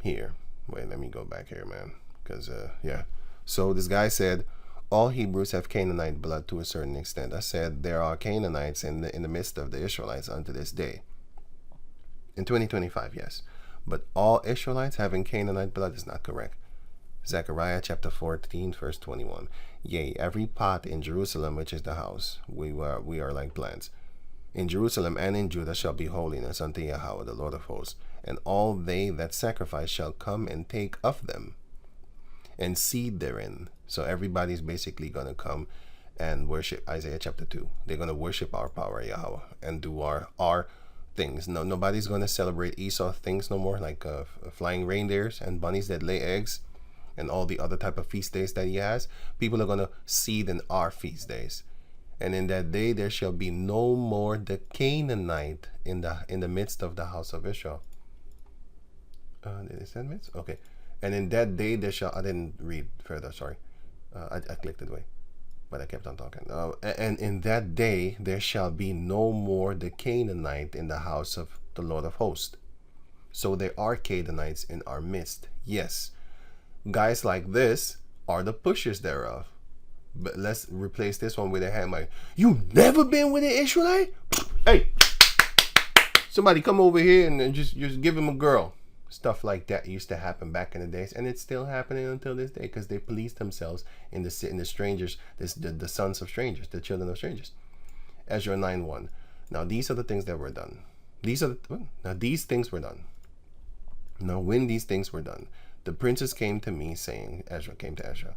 here. Wait, let me go back here, man. Because, yeah. So this guy said, all Hebrews have Canaanite blood to a certain extent. I said there are Canaanites in the midst of the Israelites unto this day. In 2025, yes. But all Israelites having Canaanite blood is not correct. Zechariah chapter 14, verse 21. Yea, every pot in Jerusalem, which is the house, we are like plants. In Jerusalem and in Judah shall be holiness unto Yahweh, the Lord of hosts. And all they that sacrifice shall come and take of them, and seed therein. So everybody's basically going to come and worship Isaiah chapter 2. They're going to worship our power, Yahweh, and do our things. No, nobody's going to celebrate Esau things no more, like flying reindeers and bunnies that lay eggs and all the other type of feast days that he has. People are going to seed in our feast days. And in that day there shall be no more the Canaanite in the midst of the house of Israel. Did it say midst? Okay. And in that day there shall, I didn't read further, sorry. I clicked it away, but I kept on talking. And in that day there shall be no more the Canaanite in the house of the Lord of hosts. So there are Canaanites in our midst. Yes. Guys like this are the pushers thereof. But let's replace this one with a hand like, you never been with an Israelite? Hey, somebody come over here and just give him a girl. Stuff like that used to happen back in the days, and it's still happening until this day because they police themselves in the strangers, the sons of strangers, the children of strangers. Ezra 9:1. Now these are the things that were done. These things were done. Now when these things were done, the princes came to me, saying, Ezra came to Ezra,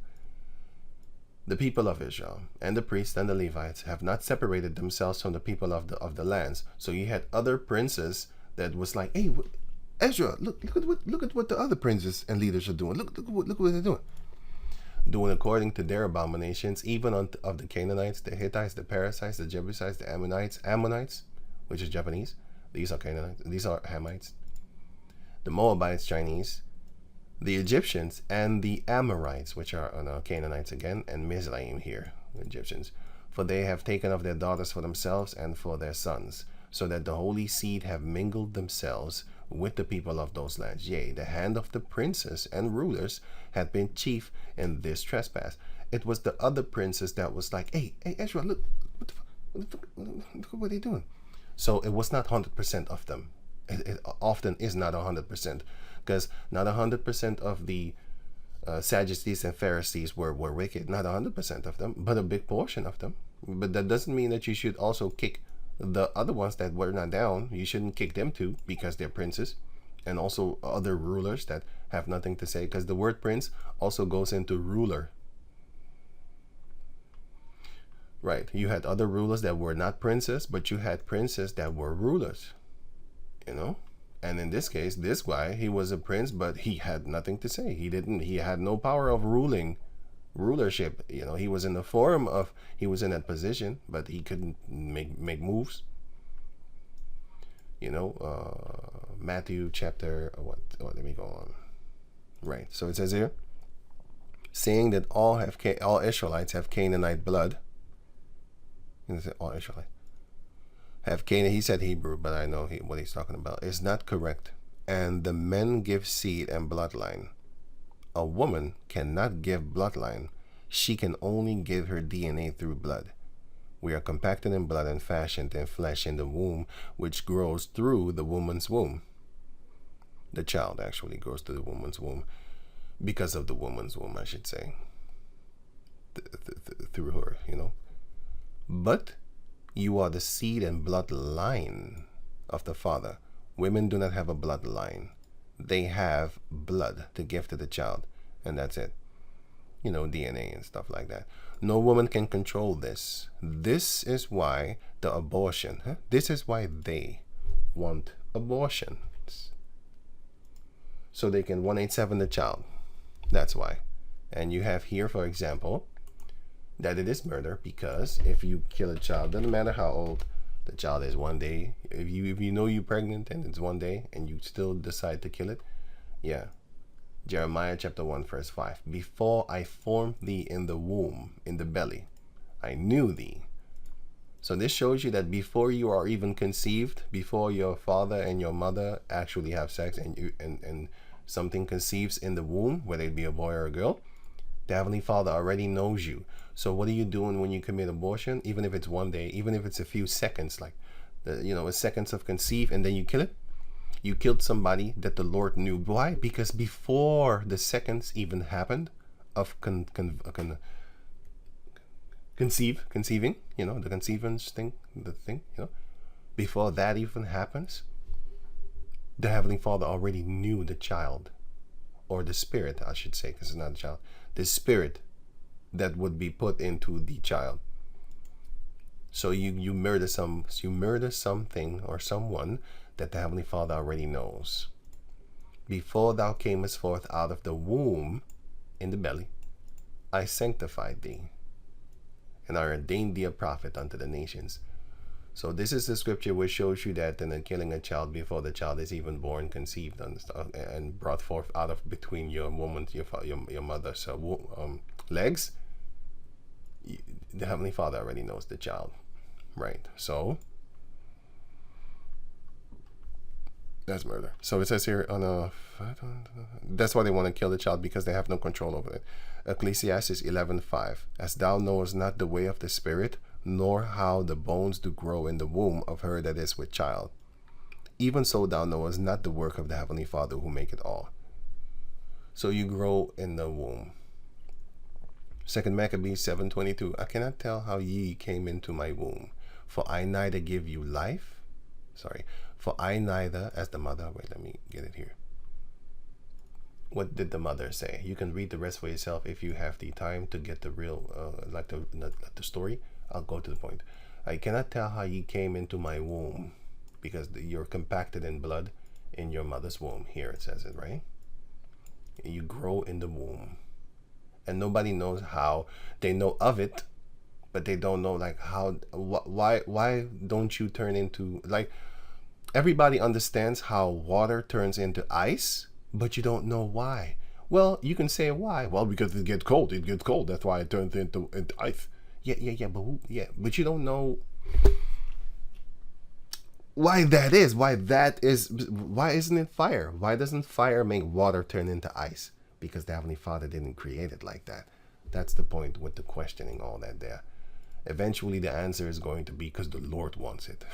the people of Israel and the priests and the Levites have not separated themselves from the people of the lands. So you had other princes that was like, hey, Ezra, look at what the other princes and leaders are doing. Look what they're doing. Doing according to their abominations, even of the Canaanites, the Hittites, the Perizzites, the Jebusites, the Ammonites, which is Japanese. These are Canaanites. These are Hamites. The Moabites, Chinese. The Egyptians and the Amorites, which are Canaanites again, and Mizraim here, the Egyptians. For they have taken of their daughters for themselves and for their sons, so that the holy seed have mingled themselves with the people of those lands. Yea, the hand of the princes and rulers had been chief in this trespass. It was the other princes that was like, hey Ezra, look what are they doing? So it was not 100% of them. It often is not 100%, because not 100% of the Sadducees and Pharisees were wicked. Not 100% of them, but a big portion of them. But that doesn't mean that you should also kick the other ones that were not down. You shouldn't kick them too, because they're princes, and also other rulers that have nothing to say, because the word prince also goes into ruler. Right, you had other rulers that were not princes, but you had princes that were rulers, you know. And in this case, this guy, he was a prince, but he had nothing to say. He had no power of rulership. You know, he was in the form of, he was in that position, but he couldn't make moves. You know, Matthew chapter, let me go on. Right, so it says here, saying that all Israelites have Canaanite blood. All Israelites have Canaan. He said Hebrew, but I know what he's talking about is not correct. And the men give seed and bloodline. A woman cannot give bloodline. She can only give her DNA through blood. We are compacted in blood and fashioned in flesh in the womb, which grows through the woman's womb. The child actually grows through the woman's womb, because of the woman's womb, I should say. Through her, you know. But you are the seed and bloodline of the Father. Women do not have a bloodline. They have blood to give to the child, and that's it. You know, DNA and stuff like that. No woman can control this. This is why the abortion, this is why they want abortions. So they can 187 the child. That's why. And you have here, for example, that it is murder, because if you kill a child, doesn't matter how old the child is, one day, if you know you're pregnant and it's one day and you still decide to kill it, yeah. Jeremiah chapter 1 verse 5. Before I formed thee in the womb, in the belly, I knew thee. So this shows you that before you are even conceived, before your father and your mother actually have sex and something conceives in the womb, whether it be a boy or a girl, the Heavenly Father already knows you. So what are you doing when you commit abortion? Even if it's one day, even if it's a few seconds, like a seconds of conceive, and then you kill it. You killed somebody that the Lord knew. Why? Because before the seconds even happened of conceiving, the conceivance thing, before that even happens, the Heavenly Father already knew the child, or the spirit, I should say, because it's not a child, the spirit that would be put into the child. So you murder something or someone that the Heavenly Father already knows. Before thou camest forth out of the womb, in the belly, I sanctified thee, and I ordained thee a prophet unto the nations. So this is the scripture which shows you that in killing a child before the child is even born, conceived, and brought forth out of between your woman, your mother's legs, the Heavenly Father already knows the child, right? So that's murder. So it says here that's why they want to kill the child, because they have no control over it. Ecclesiastes 11:5. As thou knowest not the way of the spirit, nor how the bones do grow in the womb of her that is with child, even so thou knowest not the work of the Heavenly Father who make it all. So you grow in the womb. 2 Maccabees 7:22. I cannot tell how ye came into my womb, for I neither give you life. For I neither, as the mother, wait, let me get it here. What did the mother say? You can read the rest for yourself if you have the time to get the real, the story. I'll go to the point. I cannot tell how ye came into my womb, because you're compacted in blood in your mother's womb. Here it says it, right? You grow in the womb. And nobody knows how. They know of it, but they don't know like how, why don't you turn into, like, everybody understands how water turns into ice, but you don't know why. Well, you can say why. Well, because it gets cold. It gets cold. That's why it turns into ice. But you don't know why that is. Why isn't it fire? Why doesn't fire make water turn into ice? Because the Heavenly Father didn't create it like that. That's the point with the questioning all that there. Eventually the answer is going to be because the Lord wants it.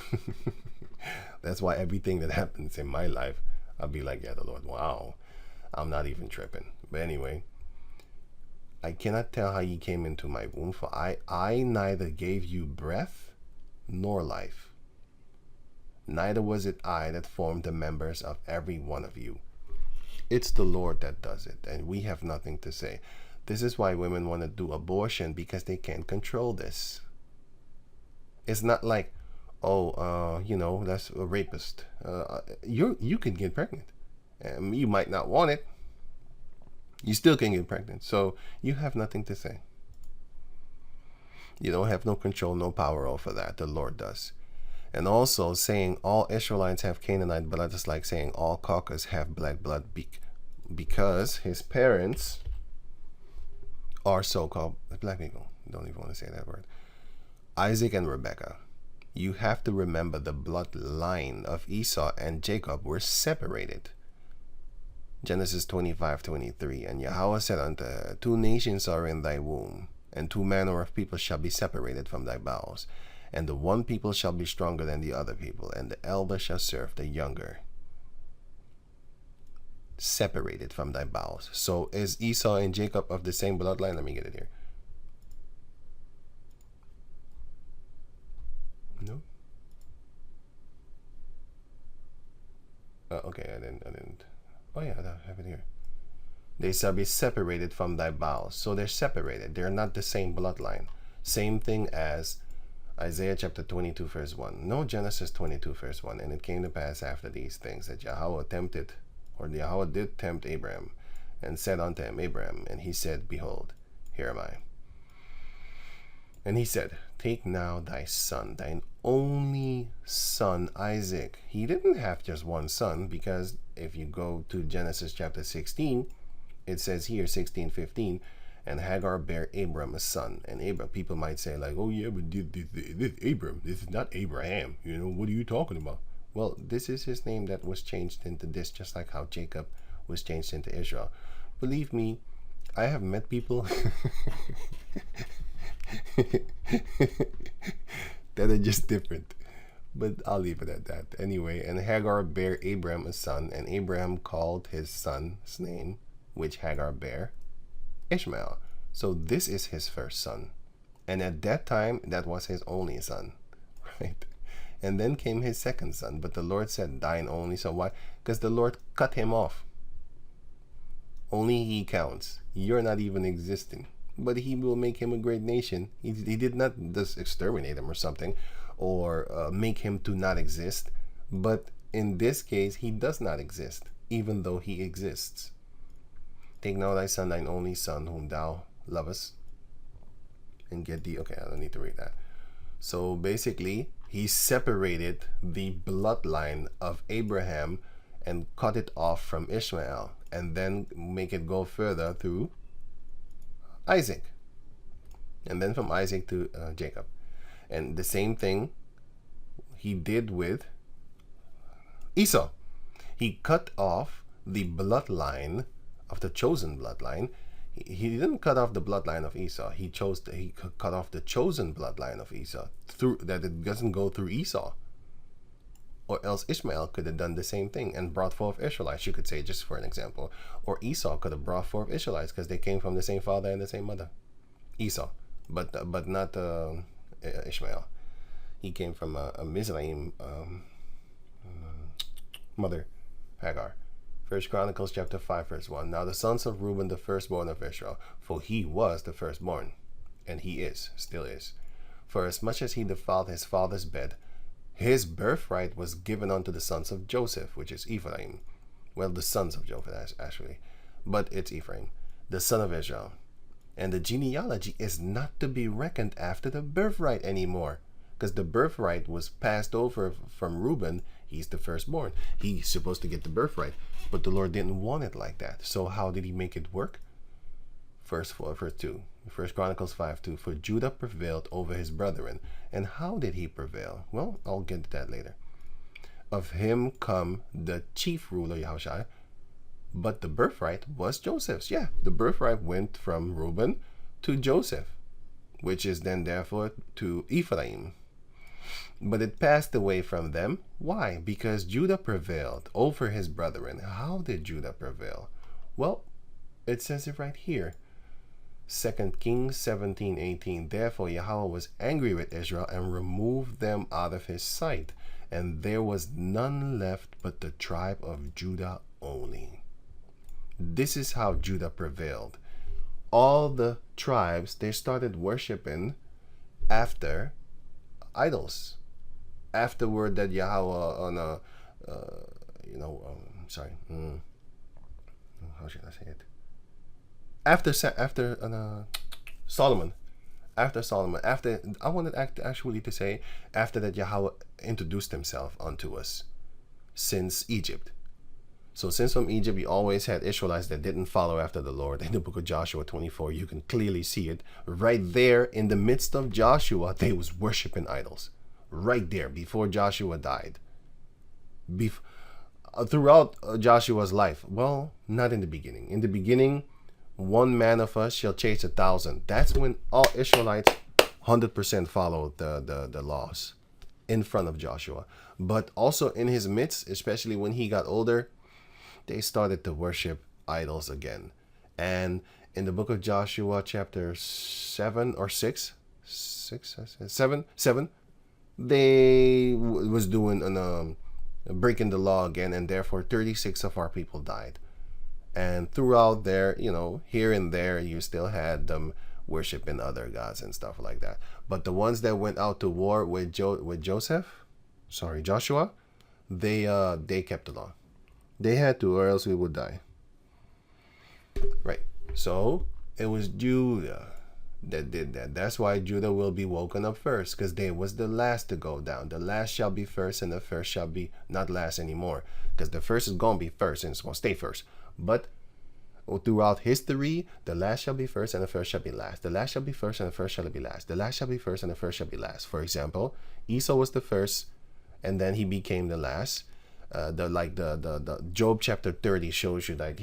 That's why everything that happens in my life, I'll be like, yeah, the Lord, wow. I'm not even tripping. But anyway, I cannot tell how ye came into my womb, for I neither gave you breath nor life. Neither was it I that formed the members of every one of you. It's the Lord that does it, and we have nothing to say. This is why women want to do abortion, because they can't control this. It's not like, that's a rapist. You can get pregnant. You might not want it. You still can get pregnant. So you have nothing to say. You don't have no control, no power over that. The Lord does. And also saying all Israelites have Canaanite blood is like saying all Caucasians have black blood because his parents are so-called black people. Don't even want to say that word. Isaac and Rebekah. You have to remember the bloodline of Esau and Jacob were separated. Genesis 25:23. And Yahweh said unto her, 2 nations are in thy womb, and 2 manner of people shall be separated from thy bowels. And the one people shall be stronger than the other people, and the elder shall serve the younger. Separated from thy bowels. So is Esau and Jacob of the same bloodline? Let me get it here. No. Okay, I didn't. Oh yeah, I have it here. They shall be separated from thy bowels. So they're separated. They're not the same bloodline. Same thing as Isaiah chapter 22 verse 1. No, Genesis 22 verse 1. And it came to pass after these things that Yahweh did tempt Abraham, and said unto him, Abraham, and he said, Behold, here am I. And he said, Take now thy son, thine only son Isaac. He didn't have just one son, because if you go to Genesis chapter 16, it says here 16:15, and Hagar bare Abram a son. And Abram, people might say like, oh yeah, but this Abram, this is not Abraham. What are you talking about? Well, this is his name that was changed into this, just like how Jacob was changed into Israel. Believe me, I have met people that are just different. But I'll leave it at that. Anyway, and Hagar bare Abraham a son, and Abraham called his son's name, which Hagar bare, Ishmael. So this is his first son. And at that time, that was his only son, right? And then came his second son, but the Lord said, thine only. So why? Because the Lord cut him off. Only he counts. You're not even existing. But he will make him a great nation. He did not just exterminate him or something, or make him to not exist. But in this case, he does not exist, even though he exists. Take now thy son, thine only son, whom thou lovest, and get thee. Okay, I don't need to read that. So basically, he separated the bloodline of Abraham and cut it off from Ishmael, and then make it go further through Isaac, and then from Isaac to Jacob. And the same thing he did with Esau. He cut off the bloodline of the chosen bloodline. He didn't cut off the bloodline of Esau. He cut off the chosen bloodline of Esau, through that it doesn't go through Esau. Or else Ishmael could have done the same thing and brought forth Israelites, you could say, just for an example. Or Esau could have brought forth Israelites because they came from the same father and the same mother. Esau, but not Ishmael. He came from a Mizraim mother, Hagar. 1 Chronicles chapter 5 verse 1. Now the sons of Reuben, the firstborn of Israel, for he was the firstborn, and he is, still is. For as much as he defiled his father's bed, his birthright was given unto the sons of Joseph, which is Ephraim. Well, the sons of Joseph, actually. But it's Ephraim, the son of Israel. And the genealogy is not to be reckoned after the birthright anymore, because the birthright was passed over from Reuben. He's the firstborn. He's supposed to get the birthright, but the Lord didn't want it like that. So how did he make it work? Verse 2. 1 Chronicles 5:2. For Judah prevailed over his brethren. And how did he prevail? Well, I'll get to that later. Of him come the chief ruler, Yahushua, but the birthright was Joseph's. Yeah, the birthright went from Reuben to Joseph, which is then therefore to Ephraim. But it passed away from them. Why? Because Judah prevailed over his brethren. How did Judah prevail? Well, it says it right here. 2 Kings 17:18. Therefore Yahweh was angry with Israel and removed them out of his sight, and there was none left but the tribe of Judah only. This is how Judah prevailed. All the tribes, they started worshiping after idols. Afterward, that Yahweh on a how should I say it? After Solomon, I wanted actually to say after that Yahweh introduced himself unto us since Egypt. So since from Egypt, we always had Israelites that didn't follow after the Lord. In the book of Joshua 24, you can clearly see it. Right there in the midst of Joshua, they was worshiping idols. Right there, before Joshua died. Throughout Joshua's life. Well, not in the beginning. In the beginning, one man of us shall chase 1,000. That's when all Israelites 100% followed the laws in front of Joshua. But also in his midst, especially when he got older, they started to worship idols again. And in the book of Joshua, chapter 7 or 6, 7, they was doing breaking the law again, and therefore 36 of our people died. And throughout there, here and there, you still had them worshiping other gods and stuff like that. But the ones that went out to war with Joshua, they kept the law. They had to, or else we would die. Right. So it was Judah that did that. That's why Judah will be woken up first, because they was the last to go down. The last shall be first, and the first shall be not last anymore, because the first is going to be first, and it's going to stay first. But throughout history, the last shall be first, and the first shall be last. The last shall be first, and the first shall be last. The last shall be first, and the first shall be last. For example, Esau was the first, and then he became the last. The Job chapter 30 shows you that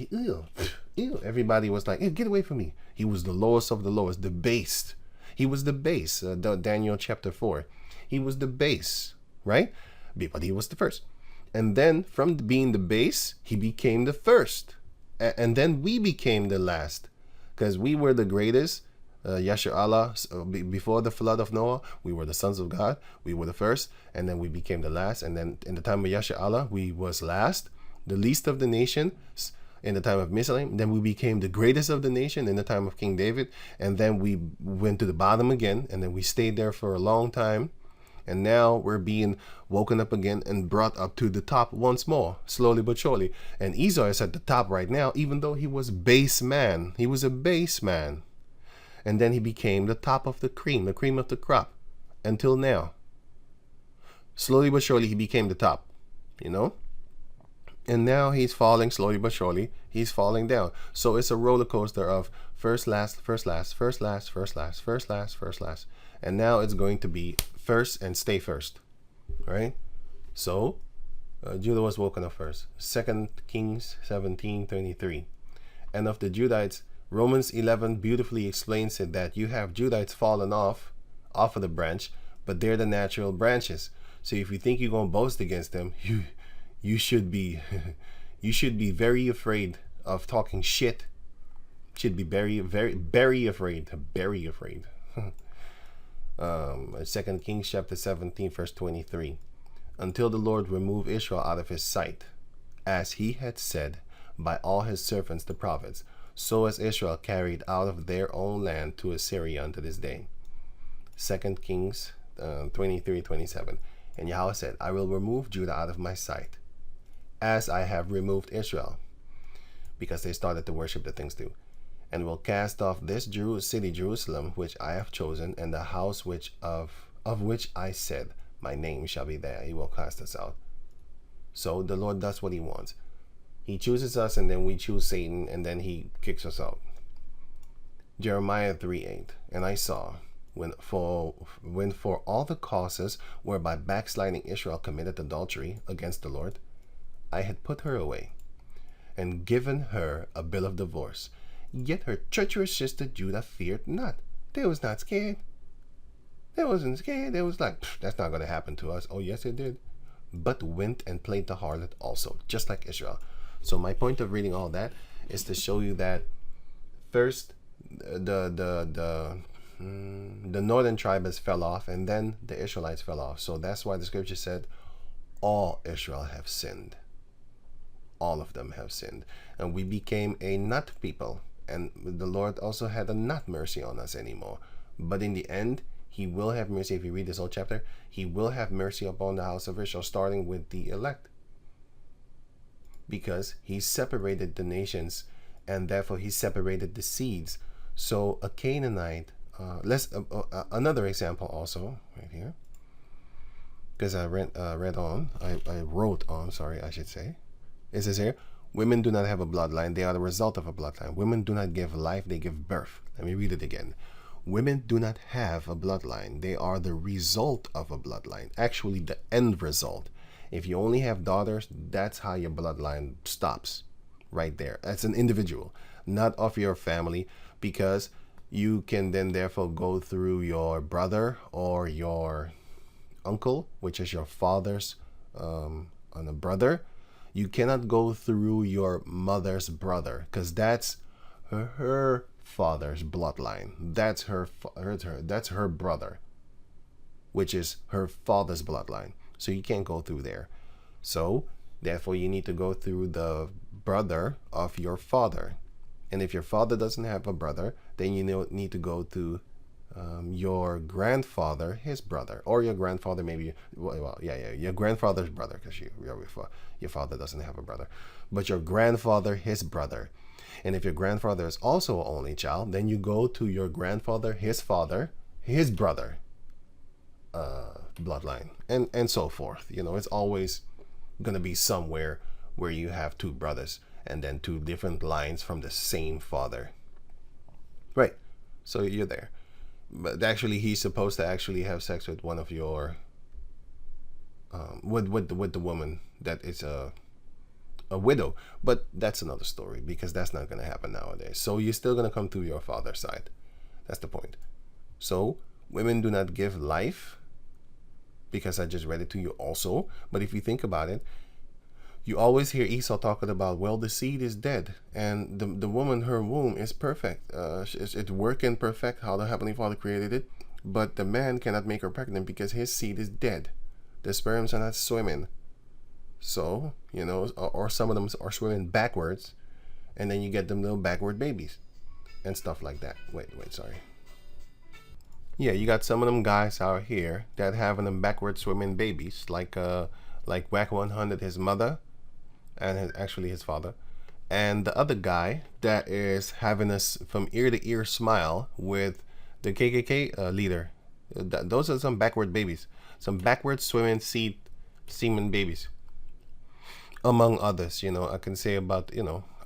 everybody was like, get away from me. He was the lowest of the lowest, the base. He was the base. Daniel chapter 4. He was the base, right? But he was the first. And then from being the base, he became the first. And then we became the last. Because we were the greatest. Allah, before the flood of Noah, we were the sons of God. We were the first. And then we became the last. And then in the time of Allah, we was last. The least of the nations in the time of Mizraim. Then we became the greatest of the nation in the time of King David. And then we went to the bottom again. And then we stayed there for a long time. And now we're being woken up again and brought up to the top once more, slowly but surely. And Esau is at the top right now, even though he was base man. He was a base man. And then he became the top of the cream of the crop, until now. Slowly but surely, he became the top, And now he's falling slowly but surely. He's falling down. So it's a roller coaster of first, last, first, last, first, last, first, last, first, last, first, last. And now it's going to be first and stay first, right? So Judah was woken up first. 2 Kings 17:23. And of the Judites, Romans 11 beautifully explains it that you have Judites fallen off of the branch, but they're the natural branches. So if you think you're going to boast against them, you should be you should be very afraid of talking shit. Should be very, very, very afraid. Very afraid. 2 Kings chapter 17 verse 23. Until the Lord remove Israel out of his sight, as he had said by all his servants the prophets, so as Israel carried out of their own land to Assyria unto this day. 2 Kings 23:27. And Yahweh said, I will remove Judah out of my sight, as I have removed Israel, because they started to worship the things too, and will cast off this city Jerusalem, which I have chosen, and the house of which I said, my name shall be there. He will cast us out. So the Lord does what he wants. He chooses us, and then we choose Satan, and then he kicks us out. Jeremiah 3:8. And I saw, when for all the causes whereby backsliding Israel committed adultery against the Lord, I had put her away, and given her a bill of divorce. Yet her treacherous sister Judah feared not. They was not scared. They wasn't scared. They was like, that's not going to happen to us. Oh, yes, it did. But went and played the harlot also, just like Israel. So my point of reading all that is to show you that first the northern tribes fell off, and then the Israelites fell off. So that's why the scripture said, all Israel have sinned. All of them have sinned. And we became a not people. And the Lord also had a not mercy on us anymore. But in the end, he will have mercy. If you read this whole chapter, he will have mercy upon the house of Israel, starting with the elect. Because he separated the nations, and therefore he separated the seeds. So a Canaanite, another example also, right here. Because I wrote on, I should say. It says here, women do not have a bloodline. They are the result of a bloodline. Women do not give life, they give birth. Let me read it again. Women do not have a bloodline. They are the result of a bloodline. Actually, the end result. If you only have daughters, that's how your bloodline stops. Right there. That's an individual, not of your family, because you can then therefore go through your brother or your uncle, which is your father's brother. You cannot go through your mother's brother, because that's her father's bloodline. That's that's her brother, which is her father's bloodline. So you can't go through there. So therefore you need to go through the brother of your father. And if your father doesn't have a brother, then you need to go to your grandfather, his brother, or your grandfather, maybe, your grandfather's brother, because your father doesn't have a brother, but your grandfather, his brother. And if your grandfather is also an only child, then you go to your grandfather, his father, his brother, bloodline, and so forth. It's always going to be somewhere where you have two brothers and then two different lines from the same father. Right. So you're there. But actually, he's supposed to actually have sex with one of your with the woman that is a widow. But that's another story, because that's not going to happen nowadays. So you're still going to come through your father's side. That's the point. So women do not give life, because I just read it to you also. But if you think about it, you always hear Esau talking about, well, the seed is dead, and the woman, her womb is perfect. It's working perfect how the Heavenly Father created it. But the man cannot make her pregnant because his seed is dead. The sperms are not swimming. So, or some of them are swimming backwards, and then you get them little backward babies and stuff like that. Wait, sorry. Yeah, you got some of them guys out here that having them backward swimming babies, like Whack 100, his mother, and actually his father, and the other guy that is having a from ear to ear smile with the KKK leader. Those are some backward babies, some backward swimming semen babies, among others. I can say about,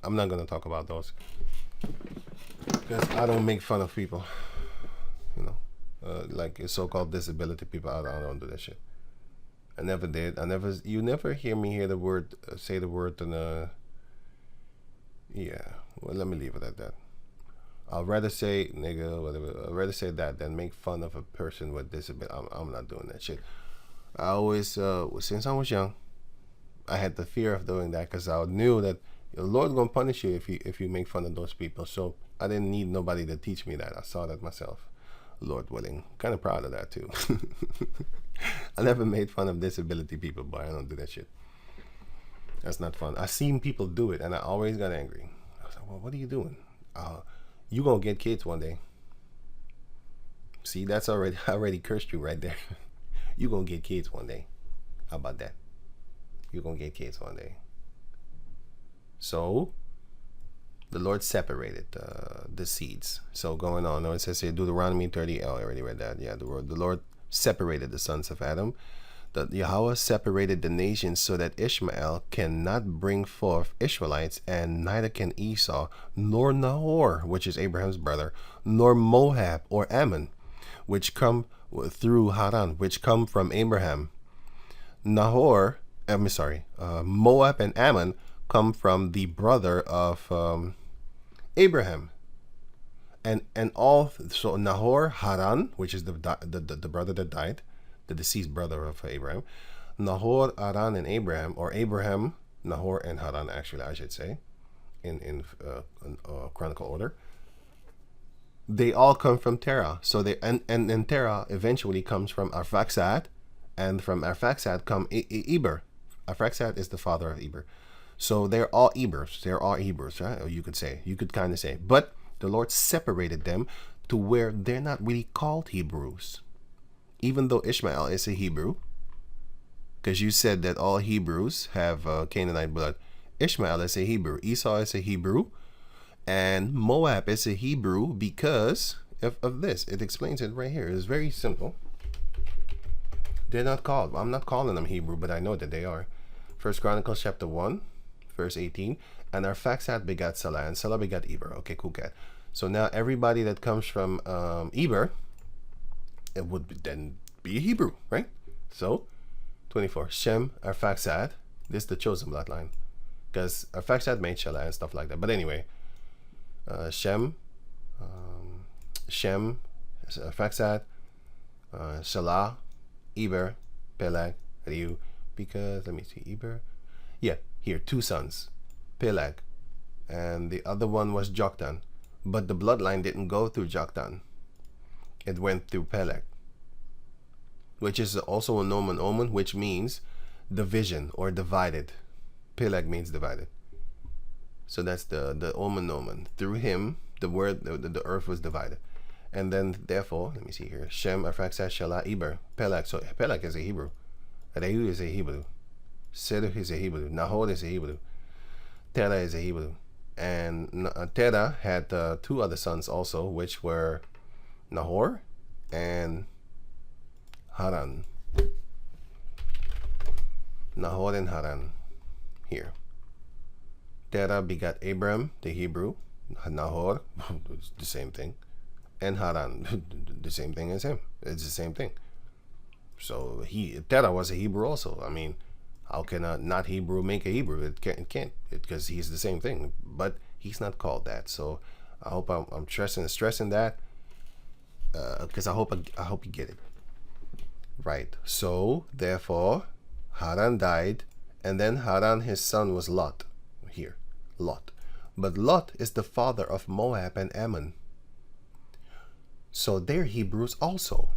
I'm not going to talk about those, because I don't make fun of people, like so-called disability people. I don't do that shit. I never did. You never hear me say the word yeah. Well, let me leave it at that. I'll rather say nigga, whatever. I'd rather say that than make fun of a person with disability. I'm not doing that shit. I always, since I was young, I had the fear of doing that, because I knew that the Lord gonna punish you if you make fun of those people. So I didn't need nobody to teach me that. I saw that myself. Lord willing. Kind of proud of that too. I never made fun of disability people, but I don't do that shit. That's not fun. I seen people do it, and I always got angry. I was like, well, what are you doing? You gonna get kids one day. See, that's I already cursed you right there. You gonna get kids one day. How about that? You're gonna get kids one day. So the Lord separated the seeds. So going on, it says here, Deuteronomy 30. Oh, I already read that. Yeah, the Lord separated the sons of Adam. That Yahweh separated the nations so that Ishmael cannot bring forth Israelites, and neither can Esau, nor Nahor, which is Abraham's brother, nor Moab or Ammon, which come through Haran, which come from Abraham. Moab and Ammon come from the brother of Abraham. And all, so Nahor, Haran, which is the brother that died, the deceased brother of Abraham, Nahor, Haran, and Abraham, or Abraham, Nahor, and Haran, actually, I should say, in chronicle order. They all come from Terah. So and Terah eventually comes from Arphaxad, and from Arphaxad come Eber. Arphaxad is the father of Eber. So they're all Ebers. They're all Hebrews, right? Or you could kind of say. But the Lord separated them to where they're not really called Hebrews. Even though Ishmael is a Hebrew, because you said that all Hebrews have Canaanite blood. Ishmael is a Hebrew. Esau is a Hebrew. And Moab is a Hebrew because of this. It explains it right here. It's very simple. They're not called. I'm not calling them Hebrew, but I know that they are. 1 Chronicles chapter 1, verse 18. And Arphaxad begat Salah, and Salah begat Eber. Okay, cool cat. So now everybody that comes from Eber, it would then be a Hebrew, right? So, 24. Shem, Arphaxad. This is the chosen bloodline, because Arphaxad made Shelah and stuff like that. But anyway, Shem, Arphaxad, Shelah, Eber, Peleg, Reu. Because, let me see, Eber. Yeah, here, 2 sons, Peleg, and the other one was Joktan. But the bloodline didn't go through Joktan. It went through Peleg, which is also a nomen omen, which means division or divided. Peleg means divided. So that's the omen. Through him, the earth was divided. And then, therefore, let me see here. Shem, Arphaxad, Shelah, Eber, Peleg. So Peleg is a Hebrew. Reu is a Hebrew. Serug is a Hebrew. Nahor is a Hebrew. Terah is a Hebrew. And Terah had 2 other sons also, which were Nahor and Haran. Nahor and Haran. Here. Terah begat Abram, the Hebrew. Nahor, the same thing. And Haran, the same thing as him. It's the same thing. So Terah was a Hebrew also. I mean, how can a not Hebrew make a Hebrew? It can't, because he's the same thing, but he's not called that. So I hope I'm stressing that, because I hope you get it right. So therefore, Haran died, and then Haran his son was Lot. Here, Lot. But Lot is the father of Moab and Ammon. So they're Hebrews also.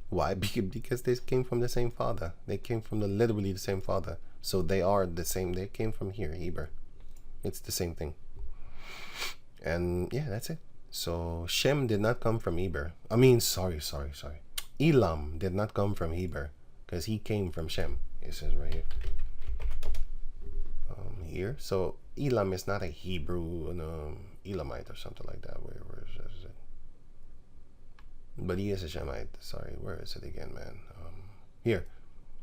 Why? Because they came from the same father. They came from literally the same father. So they are the same. They came from here, Heber. It's the same thing. And yeah, that's it. So Shem did not come from Heber. I mean, sorry. Elam did not come from Heber, because he came from Shem. It says right here. Here. So Elam is not a Hebrew, Elamite or something like that. Where is it? But he is a Shemite. Sorry, where is it again, man? Here,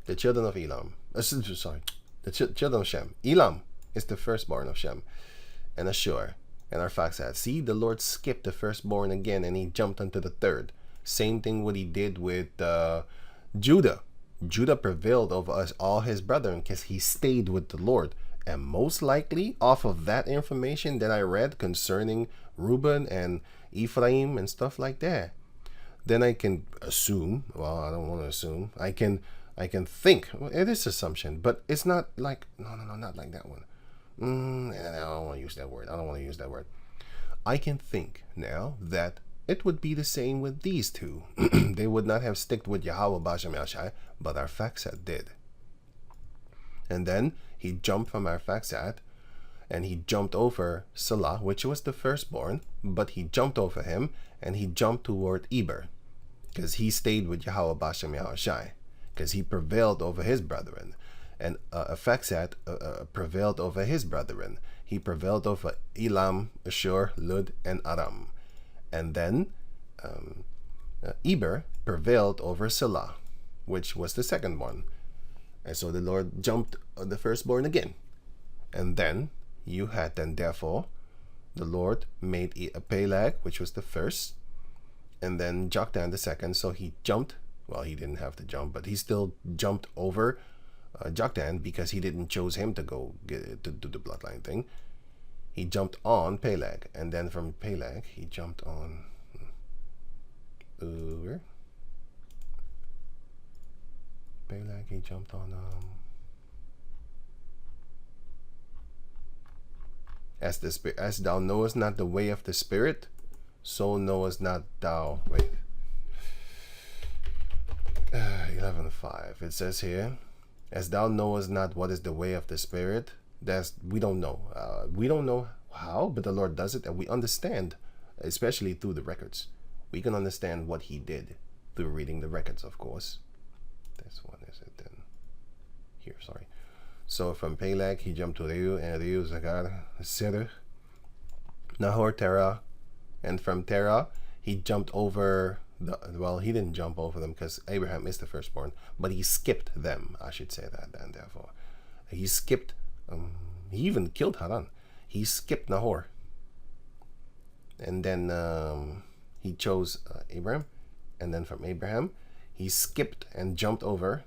the children of Elam. Sorry, the children of Shem. Elam is the firstborn of Shem, and Ashur, and Arphaxad. See, the Lord skipped the firstborn again, and he jumped onto the third. Same thing what he did with Judah. Judah prevailed over us, all his brethren, because he stayed with the Lord. And most likely, off of that information that I read concerning Reuben and Ephraim and stuff like that, then I can assume, well, I don't want to assume, I can think, well, it is assumption, but it's not like, no, not like that one. I don't want to use that word. I can think now that it would be the same with these two. They would not have sticked with Yahweh Bashem Yashai, but Arphaxad did. And then he jumped from Arphaxad, and he jumped over Salah, which was the firstborn, but he jumped over him, and he jumped toward Eber, because he stayed with Yahweh Bashem Yahushai, because he prevailed over his brethren. And Arphaxad prevailed over his brethren. He prevailed over Elam, Ashur, Lud, and Aram. And then Eber prevailed over Salah, which was the second one. And so the Lord jumped the firstborn again. And then you had therefore, the Lord made a Peleg, which was the first, and then Joktan the second. So he jumped. Well, he didn't have to jump, but he still jumped over Joktan, because he didn't choose him to go to do the bloodline thing. He jumped on Peleg, and then from Peleg he jumped on where? Peleg, he jumped on as thou knowest not the way of the Spirit, so knowest not thou. Wait. 11:5. It says here, as thou knowest not what is the way of the Spirit. We don't know. We don't know how, but the Lord does it, and we understand, especially through the records. We can understand what he did through reading the records, of course. This one is it then. Here, sorry. So from Peleg, he jumped to Reu, and Reu, Zagar, Serach, Nahor, Terah, and from Terah, he jumped over well, he didn't jump over them, because Abraham is the firstborn, but he skipped them, I should say that then, therefore. He skipped, he even killed Haran. He skipped Nahor. And then he chose Abraham, and then from Abraham, he skipped and jumped over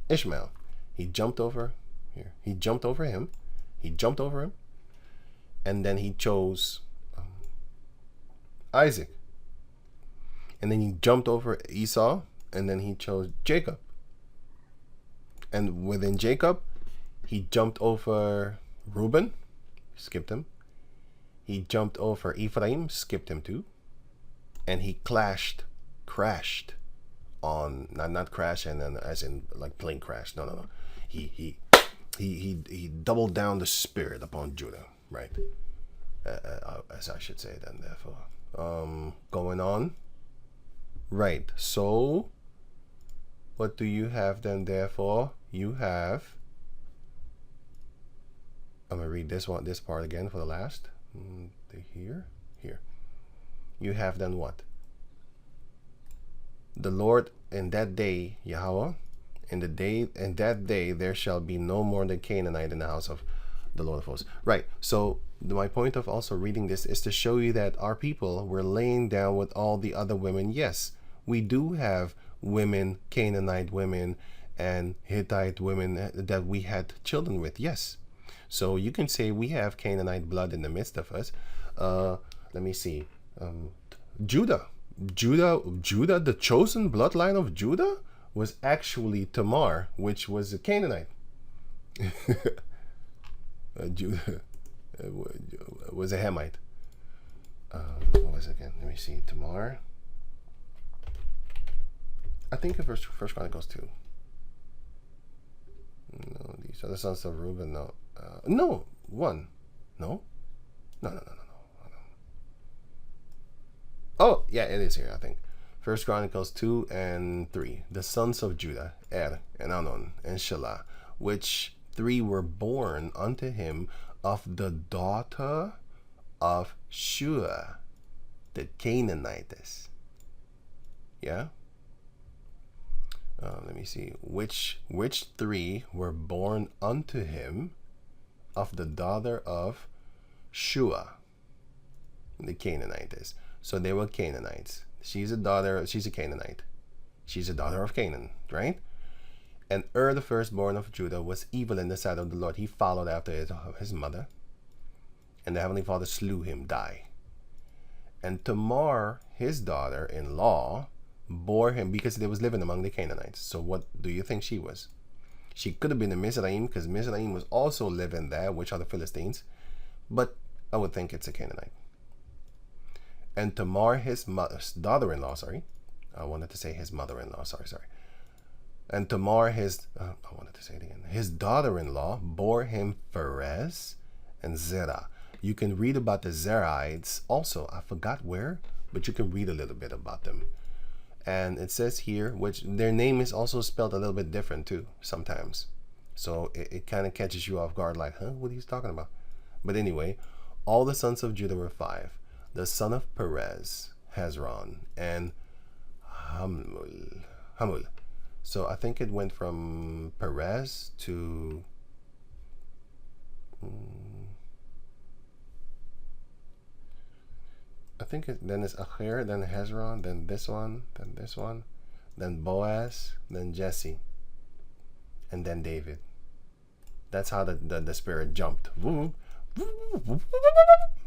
Ishmael. He jumped over here. He jumped over him. And then he chose Isaac. And then he jumped over Esau, and then he chose Jacob. And within Jacob, he jumped over Reuben, skipped him. He jumped over Ephraim, skipped him too. And he crashed on, not crash and then as in like plane crash. No. He doubled down the spirit upon Judah, right? As I should say then, therefore. Going on. Right. So what do you have then, therefore? You have, I'm gonna read this part again for the last. Here. You have then what? The Lord in that day, Yahweh, in that day there shall be no more the Canaanite in the house of the Lord of hosts. Right. So my point of also reading this is to show you that our people were laying down with all the other women. Yes, we do have women, Canaanite women and Hittite women that we had children with. Yes. So you can say we have Canaanite blood in the midst of us. Let me see. Judah, the chosen bloodline of Judah was actually Tamar, which was a Canaanite. Judah was a Hamite. What was it again? Let me see. Tamar. I think it First Chronicles 2. No, these are the sons of Reuben. No, no, 1. No. Oh, yeah, it is here, I think. First Chronicles 2 and 3. The sons of Judah, Er, and Ammon, and Shelah, which 3 were born unto him of the daughter of Shua, the Canaanitess. Yeah? Let me see. Which 3 were born unto him of the daughter of Shua, the Canaanitess. So they were Canaanites. She's a Canaanite. She's a daughter of Canaan, right? And the firstborn of Judah, was evil in the sight of the Lord. He followed after his mother. And the Heavenly Father slew him, die. And Tamar, his daughter-in-law, bore him because they was living among the Canaanites. So what do you think she was? She could have been a Mizraim, because Mizraim was also living there, which are the Philistines. But I would think it's a Canaanite. And Tamar, his daughter-in-law, I wanted to say his mother-in-law, sorry. And Tamar, his daughter-in-law, bore him Pharez and Zerah. You can read about the Zerahites also. I forgot where, but you can read a little bit about them. And it says here, which their name is also spelled a little bit different too, sometimes. So it kind of catches you off guard, like, huh, what are you talking about? But anyway, all the sons of Judah were 5. The son of Perez, Hezron, and Hamul. So I think it went from Perez to then it's Acher, then Hezron, then this one, then Boaz, then Jesse, and then David. That's how the spirit jumped.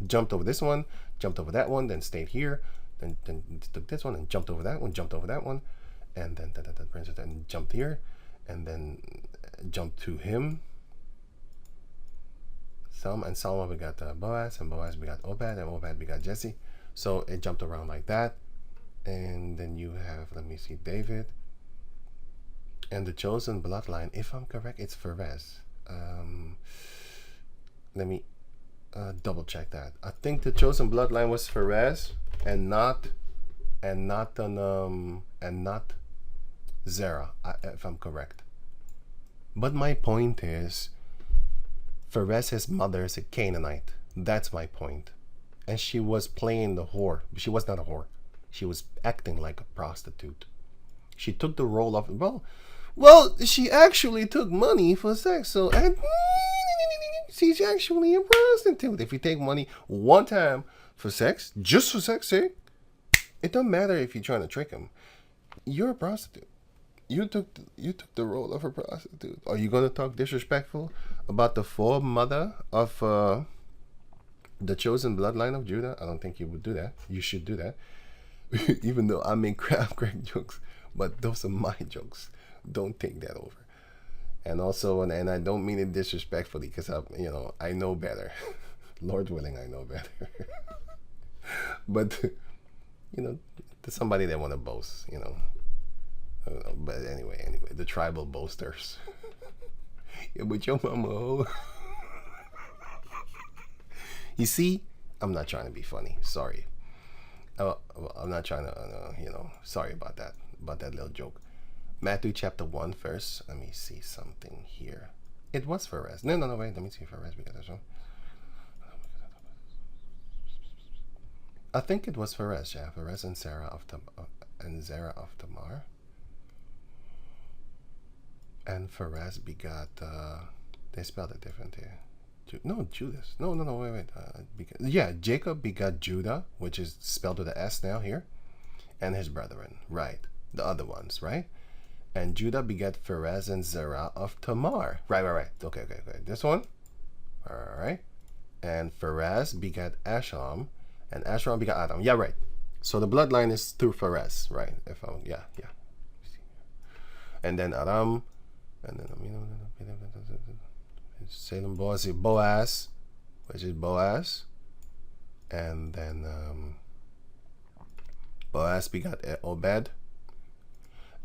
Jumped over this one, jumped over that one, then stayed here, then took this one and jumped over that one, and then then jumped here, and then jumped to him. And Solomon begot Boaz, and Boaz begot Obed, and Obed begot Jesse. So it jumped around like that. And then you have, let me see, David. And the chosen bloodline, if I'm correct, it's Pharez. Let me double check that. I think the chosen bloodline was Pharez and not Zerah, if I'm correct. But my point is, Pharez's mother is a Canaanite. That's my point. And she was playing the whore. She was not a whore. She was acting like a prostitute. She took the role of, well, she actually took money for sex. So, and she's actually a prostitute. If you take money one time for sex, just for sex sake, it don't matter if you're trying to trick him. You're a prostitute. You took the role of a prostitute. Are you gonna talk disrespectful about the foremother of the chosen bloodline of Judah? I don't think you would do that. You should do that. Even though I make crack jokes, but those are my jokes. Don't take that over. And also, and I don't mean it disrespectfully, because I know better. Lord willing, I know better. But to somebody that want to boast, but anyway, the tribal boasters. Yeah, but your mama. You see, I'm not trying to be funny. Sorry. I'm not trying to, sorry about that little joke. Matthew chapter 1 verse. Let me see something here. It was Pharez. No, wait. Let me see Pharez. I think it was Pharez. Yeah, Pharez and Zerah of Tamar. And Pharez begot. They spelled it different here. No, Judas. No, wait. Yeah, Jacob begot Judah, which is spelled with the S now here, and his brethren, right? The other ones, right? And Judah begat Pharez and Zerah of Tamar. Right. Okay. This one. All right. And Pharez begat Asham, and Ashram begat Adam. Yeah, right. So the bloodline is through Pharez, right? Yeah. And then Adam, and then Salem Boaz, which is Boaz, and then Boaz begot Obed,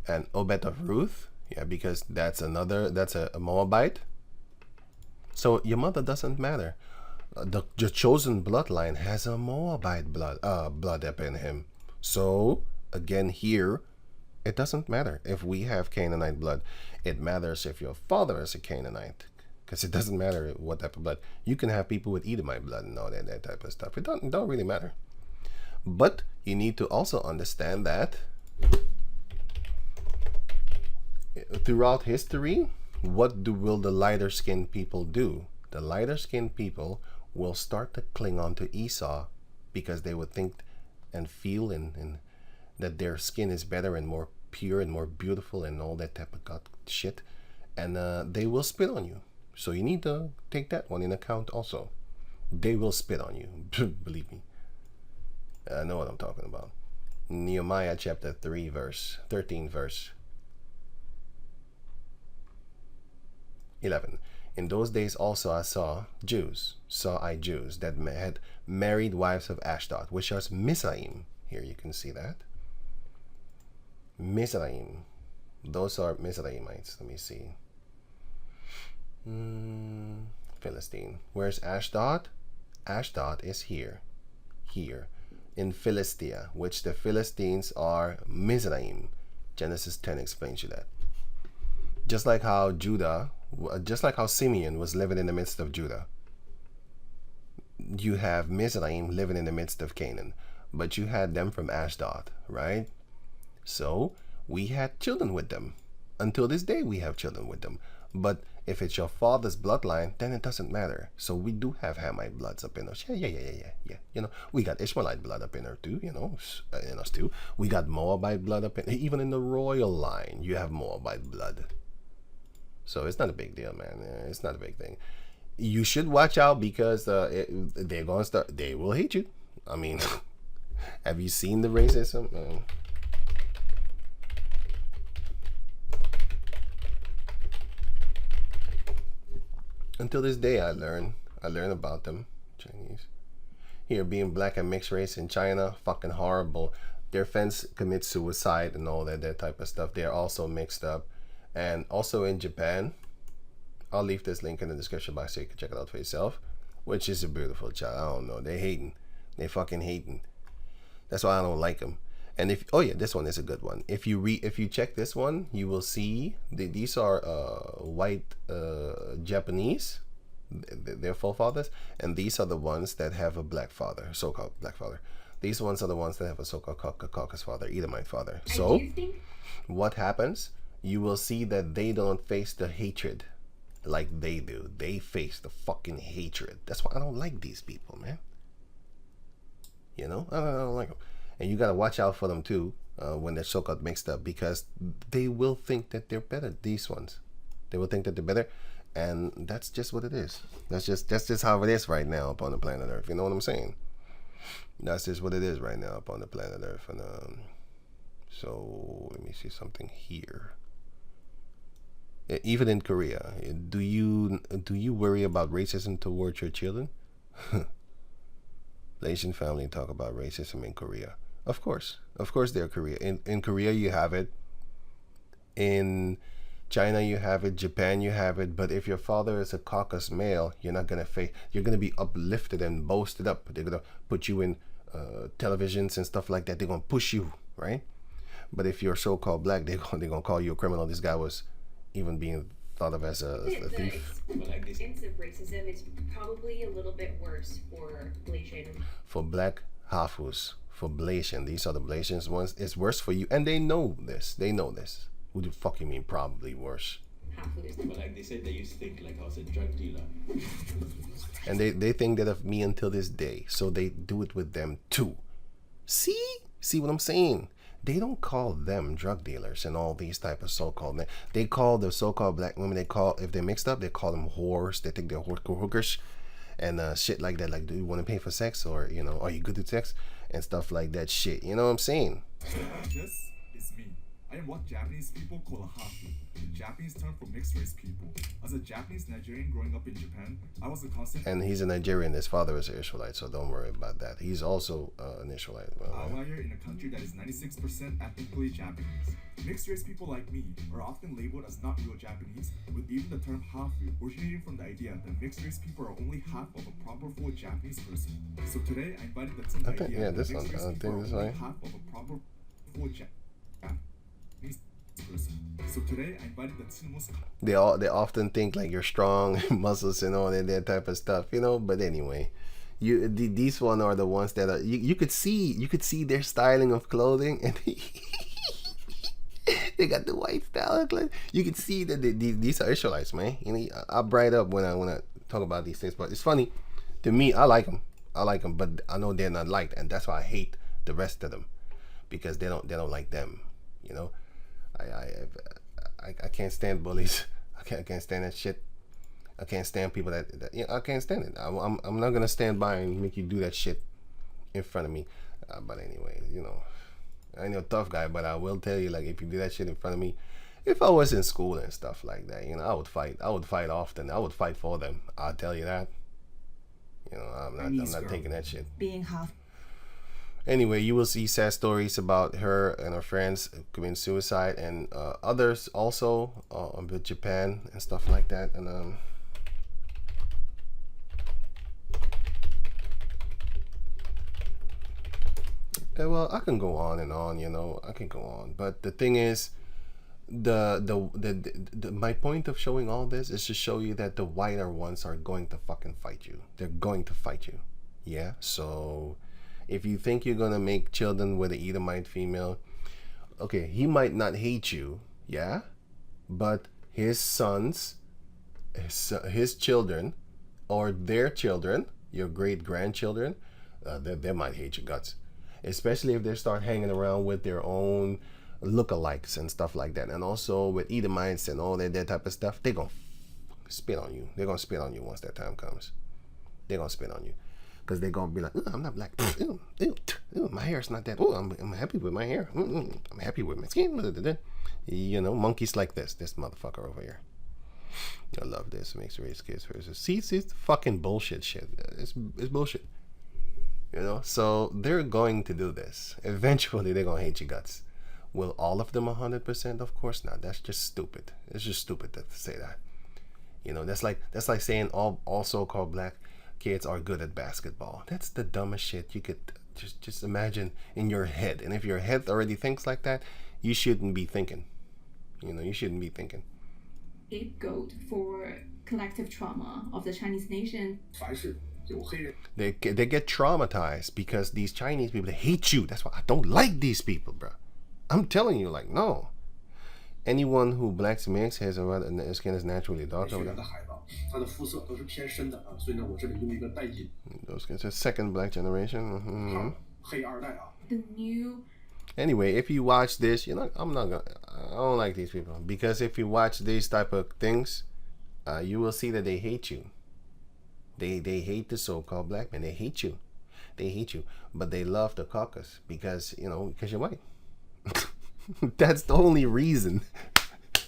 and Obed of Ruth, yeah, because that's a Moabite. So your mother doesn't matter. The chosen bloodline has a Moabite blood up in him. So again here, it doesn't matter if we have Canaanite blood. It matters if your father is a Canaanite, because it doesn't matter what type of blood. You can have people with Edomite blood and all that type of stuff. It don't really matter. But you need to also understand that throughout history, what will the lighter skinned people do? The lighter skinned people will start to cling on to Esau because they would think and feel and that their skin is better and more pure and more beautiful and all that type of god shit, and they will spit on you. So you need to take that one in account also. They will spit on you. Believe me. I know what I'm talking about. Nehemiah chapter 13 verse 11. In those days also I saw Jews that had married wives of Ashdod, which was Mizraim. Here you can see that. Mizraim. Those are Mizraimites. Let me see. Philistine. Where's Ashdod? Ashdod is here. In Philistia, which the Philistines are Mizraim. Genesis 10 explains you that. Just like how Simeon was living in the midst of Judah. You have Mizraim living in the midst of Canaan. But you had them from Ashdod, right? So we had children with them. Until this day we have children with them. But if it's your father's bloodline, then it doesn't matter. So we do have Hamite bloods up in us. Yeah. You know, we got Ishmaelite blood up in her too, in us too. We got Moabite blood up in, even in the royal line, you have Moabite blood. So it's not a big deal, man. It's not a big thing. You should watch out because they're going to start, they will hate you. I mean, have you seen the racism? Until this day, I learn about them. Chinese. Here, being black and mixed race in China, fucking horrible. Their fans commit suicide and all that type of stuff. They're also mixed up. And also in Japan, I'll leave this link in the description box so you can check it out for yourself, which is a beautiful child. I don't know. They fucking hating. That's why I don't like them. And this one is a good one. If you check this one, you will see these are white Japanese, their forefathers, and these are the ones that have a black father, so-called black father. These ones are the ones that have a so-called Caucasus father, Edomite father. So what happens? You will see that they don't face the hatred like they do. They face the fucking hatred. That's why I don't like these people, man. You know, I don't like them. And you got to watch out for them too when they're so-called mixed up, because they will think that they're better. These ones, they will think that they're better, and that's just what it is. That's just how it is right now upon the planet Earth. You know what I'm saying? That's just what it is right now upon the planet Earth. And so let me see something here. Even in Korea, do you worry about racism towards your children? The Asian family talk about racism in Korea. Of course they're Korea. In Korea you have it. In China you have it. Japan you have it. But if your father is a Caucasus male, you're not gonna face. You're gonna be uplifted and boasted up. They're gonna put you in televisions and stuff like that. They're gonna push you, right? But if you're so-called black, they're gonna call you a criminal. This guy was even being thought of as a thief. The experience of racism is probably a little bit worse for Blasian. For black Hafus, for Blasian, these are the Blasians ones. It's worse for you, and they know this. Who the fuck you mean probably worse? half of their But like they said, they used to think like I was a drug dealer. And they think that of me until this day. So they do it with them too. See what I'm saying? They don't call them drug dealers and all these type of so-called. They call the so-called black women. They call, if they're mixed up, they call them whores. They think they're hookers and shit like that. Like, do you want to pay for sex, or are you good at sex and stuff like that? Shit, you know what I'm saying? This is me. I am what Japanese people call a hafu, the Japanese term for mixed race people. As a Japanese Nigerian growing up in Japan, I was a constant. And he's a Nigerian. His father is an Israelite, so don't worry about that. He's also an Israelite. Outlier in a country that is 96% ethnically Japanese. Mixed race people like me are often labeled as not real Japanese, with even the term hafu originating from the idea that mixed race people are only half of a proper full Japanese person. So today I invited the team idea that mixed race people are only half of a proper full Japanese person. So today I invited the two most. They often think like you're strong, muscles and all that type of stuff, But anyway, these one are the ones that are you could see their styling of clothing, and they got the white style. You can see that these are Israelites, man. I bright up when I talk about these things, but it's funny to me. I like them, but I know they're not liked, and that's why I hate the rest of them, because they don't like them. I can't stand bullies. I can't stand that shit. I can't stand people that I can't stand it. I'm not gonna stand by and make you do that shit in front of me. But anyway, I ain't no tough guy, but I will tell you, like, if you do that shit in front of me, if I was in school and stuff like that, I would fight. I would fight often. I would fight for them. I'll tell you that. I'm not taking that shit. Being half. Anyway, you will see sad stories about her and her friends committing suicide, and others also with Japan and stuff like that. And well, I can go on and on, I can go on. But the thing is, my point of showing all this is to show you that the whiter ones are going to fucking fight you. They're going to fight you. Yeah. So if you think you're gonna make children with an Edomite female, okay, he might not hate you, yeah, but his sons, his children, or their children, your great grandchildren, they might hate your guts. Especially if they start hanging around with their own lookalikes and stuff like that. And also with Edomites and all that type of stuff, they're going to spit on you. They're going to spit on you once that time comes. They're going to spit on you. Because they're going to be like, I'm not black. My hair's not that. I'm happy with my hair. I'm happy with my skin. Monkeys like this motherfucker over here. I love this. It makes race kids versus. See, it's fucking bullshit shit. It's bullshit. So they're going to do this. Eventually, they're going to hate your guts. Will all of them 100%? Of course not. That's just stupid. It's just stupid to say that. That's like saying all so-called black kids are good at basketball. That's the dumbest shit you could just imagine in your head. And if your head already thinks like that, you shouldn't be thinking. You shouldn't be thinking. Scapegoat for collective trauma of the Chinese nation. They get traumatized because these Chinese people, they hate you. That's why I don't like these people, bro. I'm telling you, like, no. Anyone who blacks mix has a skin is naturally dark. Those guys are second black generation. The new. Anyway, if you watch this, I don't like these people, because if you watch these type of things, you will see that they hate you. They hate the so-called black men. They hate you. But they love the caucus because you're white. That's the only reason.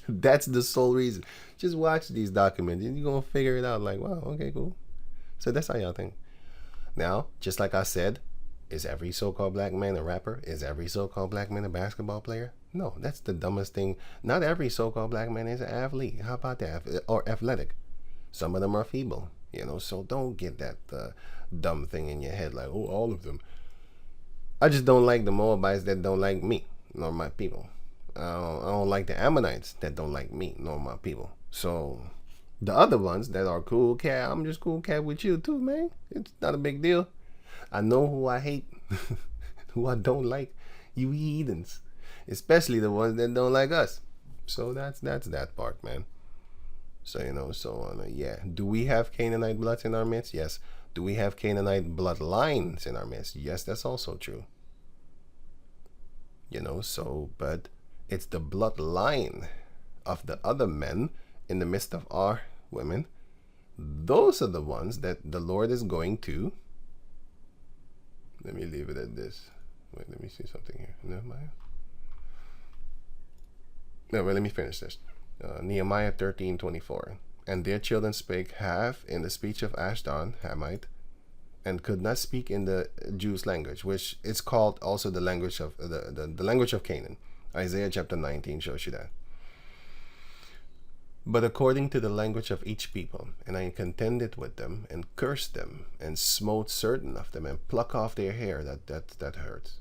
That's the sole reason. Just watch these documents and you're gonna figure it out. Like, wow, okay, cool. So that's how y'all think. Now, just like I said, is every so-called black man a rapper? Is every so-called black man a basketball player? No, that's the dumbest thing. Not every so-called black man is an athlete. How about that? Or athletic. Some of them are feeble. So don't get that dumb thing in your head like, oh, all of them. I just don't like the Moabites that don't like me, nor my people. I don't like the Ammonites that don't like me, nor my people. So the other ones that are cool cat, I'm just cool cat with you too, man. It's not a big deal. I know who I hate, who I don't like. You heathens, especially the ones that don't like us. So that's that part, man. So, yeah. Do we have Canaanite blood in our midst? Yes. Do we have Canaanite bloodlines in our midst? Yes, that's also true. But it's the bloodline of the other men in the midst of our women. Those are the ones that the Lord is going to. Let me leave it at this. Wait, let me see something here. Nehemiah. No, wait, let me finish this. Nehemiah 13:24. And their children spake half in the speech of Ashdod, Hamite, and could not speak in the Jews' language, which is called also the language of the language of Canaan. Isaiah chapter 19 shows you that. But according to the language of each people, and I contended with them, and cursed them, and smote certain of them, and pluck off their hair that hurts,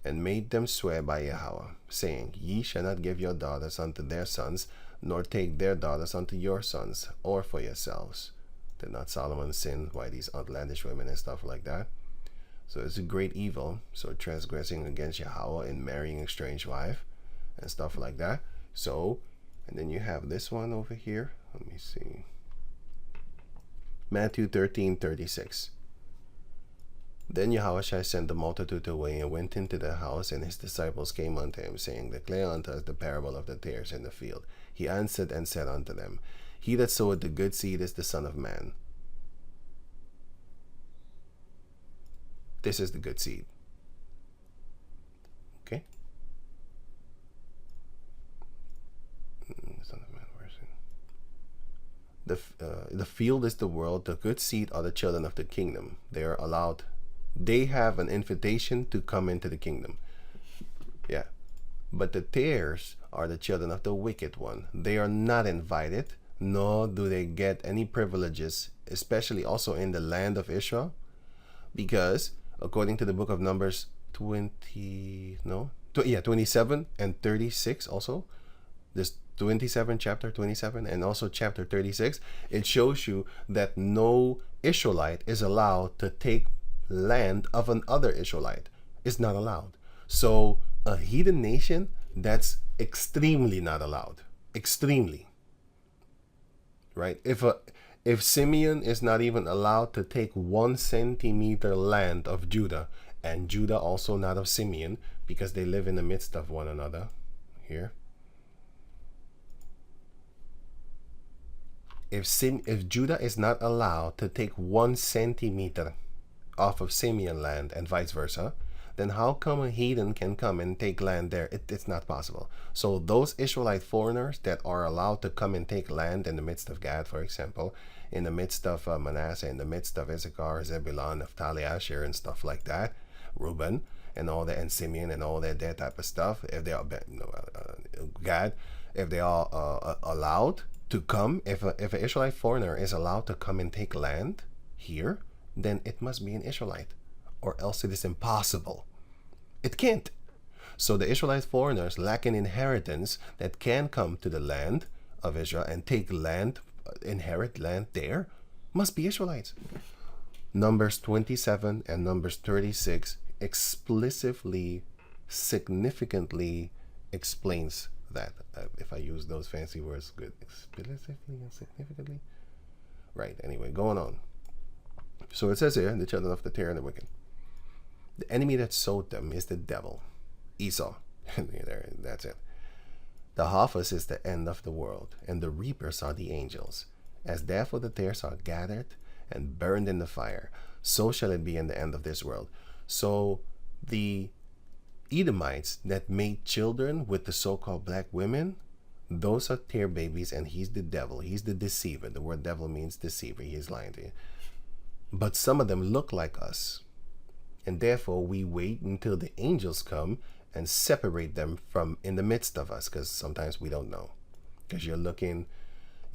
and made them swear by Yahweh, saying, Ye shall not give your daughters unto their sons, nor take their daughters unto your sons, or for yourselves. Did not Solomon sin by these outlandish women and stuff like that? So it's a great evil. So transgressing against Yahweh and marrying a strange wife and stuff like that. So, and then you have this one over here. Let me see. Matthew 13:36. Then Yahushua sent the multitude away and went into the house, and his disciples came unto him, saying, Declare unto us the parable of the tares in the field. He answered and said unto them, He that soweth the good seed is the Son of Man. This is the good seed. Okay? Son of Man, where is it? The field is the world. The good seed are the children of the kingdom. They are allowed. They have an invitation to come into the kingdom. Yeah. But the tares are the children of the wicked one. They are not invited, nor do they get any privileges, especially also in the land of Israel, because according to the book of Numbers 27 and 36 also, this 27, chapter 27, and also chapter 36, it shows you that no Israelite is allowed to take land of another Israelite. It's not allowed. So a heathen nation, that's extremely not allowed. Extremely. Right? If Simeon is not even allowed to take 1 centimeter land of Judah, and Judah also not of Simeon, because they live in the midst of one another here. If Judah is not allowed to take 1 centimeter off of Simeon land and vice versa, then how come a heathen can come and take land there? It's not possible. So those Israelite foreigners that are allowed to come and take land in the midst of Gad, for example, in the midst of Manasseh, in the midst of Issachar, Zebulun, Naphtali, Asher, and stuff like that, Reuben, and all that, and Simeon, and all that type of stuff, if they are Gad, if they are allowed to come, if an Israelite foreigner is allowed to come and take land here, then it must be an Israelite, or else it is impossible. It can't. So the Israelite foreigners lack an inheritance that can come to the land of Israel and take land, inherit land there, must be Israelites. Numbers 27 and Numbers 36 explicitly, significantly explains that. If I use those fancy words, good. Explicitly and significantly. Right, anyway, going on. So it says here, the children of the terror and the wicked. The enemy that sowed them is the devil, Esau. That's it. The harvest is the end of the world, and the reapers are the angels. As therefore the tares are gathered and burned in the fire, so shall it be in the end of this world. So the Edomites that made children with the so-called black women, those are tear babies, and he's the devil. He's the deceiver. The word devil means deceiver. He is lying to you. But some of them look like us. And therefore we wait until the angels come and separate them from in the midst of us, because sometimes we don't know. Because you're looking,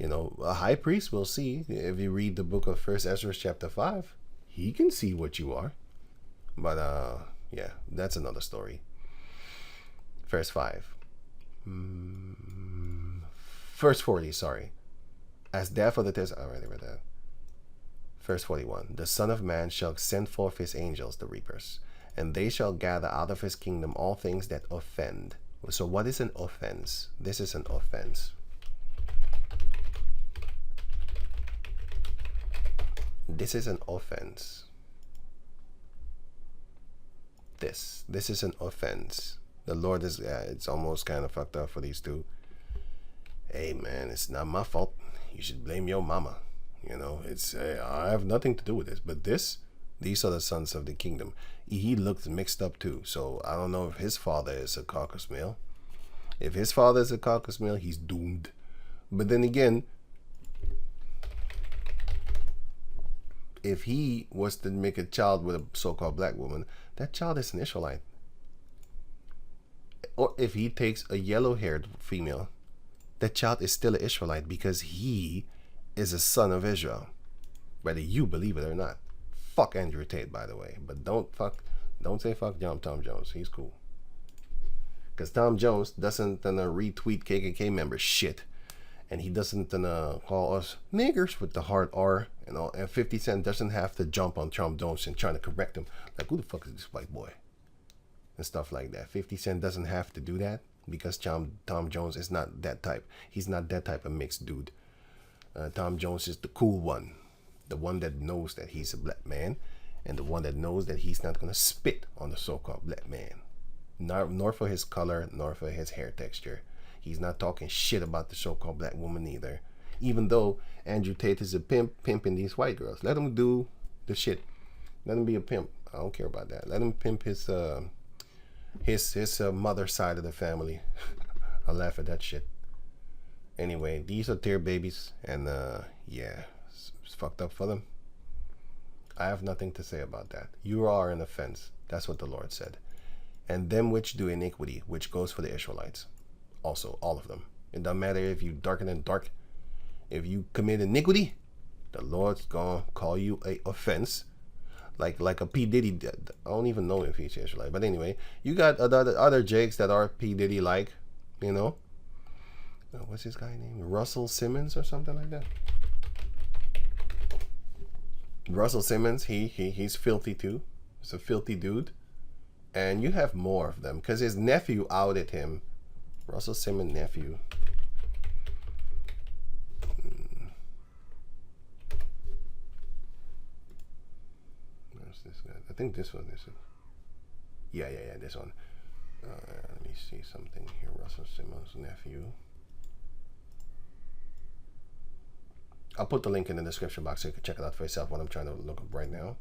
a high priest will see. If you read the book of 1 Esdras chapter 5, he can see what you are. But yeah, that's another story. Verse 5. Verse 40, sorry. As therefore the test, I already read that. Verse 41, the Son of Man shall send forth his angels, the reapers, and they shall gather out of his kingdom all things that offend. So what is an offense? This is an offense. This is an offense. This is an offense. The Lord is, it's almost kind of fucked up for these two. Hey man, it's not my fault. You should blame your mama. You know, it's I have nothing to do with this. But these are the sons of the kingdom. He looked mixed up too. So I don't know if his father is a caucus male. If his father is a caucus male, he's doomed. But then again, if he was to make a child with a so-called black woman, that child is an Israelite. Or if he takes a yellow-haired female, that child is still an Israelite because he is a son of Israel, whether you believe it or not. Fuck Andrew Tate, by the way, but don't say fuck Tom Jones. He's cool, because Tom Jones doesn't retweet KKK members shit, and he doesn't call us niggers with the hard R and all. And 50 Cent doesn't have to jump on Tom Jones and trying to correct him like, who the fuck is this white boy, and stuff like that. 50 Cent doesn't have to do that because Tom Jones is not that type. He's not that type of mixed dude. Tom Jones is the cool one, the one that knows that he's a black man, and the one that knows that he's not going to spit on the so-called black man, nor for his color, nor for his hair texture. He's not talking shit about the so-called black woman either, even though Andrew Tate is a pimping these white girls. Let him do the shit. Let him be a pimp. I don't care about that. Let him pimp his mother side of the family. I laugh at that shit. Anyway, these are tear babies, and yeah, it's fucked up for them. I have nothing to say about that. You are an offense. That's what the Lord said. And them which do iniquity, which goes for the Israelites. Also, all of them. It doesn't matter if you darken and dark. If you commit iniquity, the Lord's gonna call you a offense. Like a P. Diddy. I don't even know if he's Israelite. But anyway, you got other Jakes that are P. Diddy like, you know. What's his guy name? Russell Simmons or something like that. Russell Simmons, he's filthy too. He's a filthy dude. And you have more of them because his nephew outed him. Russell Simmons' nephew. Where's this guy? I think this one. Yeah, this one. Let me see something here. Russell Simmons' nephew. I'll put the link in the description box so you can check it out for yourself, what I'm trying to look up right now.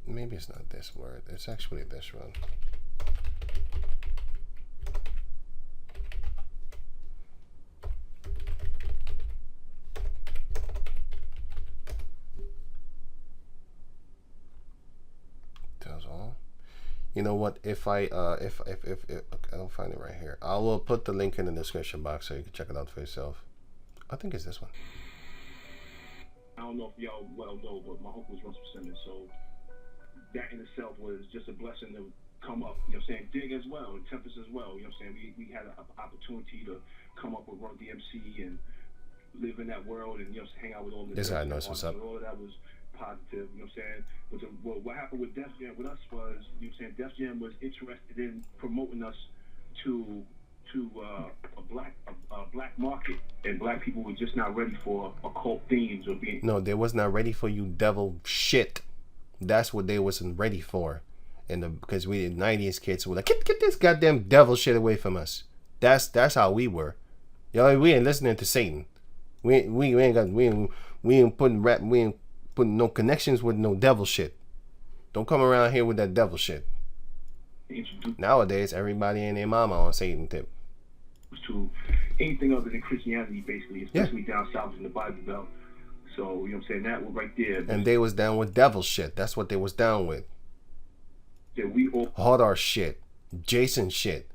Maybe it's not this word. It's actually this one. You know what? If I don't find it right here, I will put the link in the description box so you can check it out for yourself. I think it's this one. I don't know if y'all well know, but my uncle was Russell Simmons, so that in itself was just a blessing to come up. You know what I'm saying? Dig as well, and Tempest as well. You know what I'm saying? We had an opportunity to come up with Run DMC and live in that world, and hang out with all the. This guy knows what's up. All of that was positive, you know what I'm saying? But what happened with Def Jam with us was, you know what I'm saying, Def Jam was interested in promoting us to a black market, and black people were just not ready for occult themes or being. No, they was not ready for you devil shit. That's what they wasn't ready for, and because we the 90s kids were like, get this goddamn devil shit away from us. That's how we were. We ain't listening to Satan. We ain't putting no connections with no devil shit. Don't come around here with that devil shit. Nowadays, everybody and their mama on Satan tip. To anything other than Christianity, basically, especially down south in the Bible Belt. So, you know what I'm saying? That was right there. And they was down with devil shit. That's what they was down with. Yeah, we all hard R shit, Jason shit.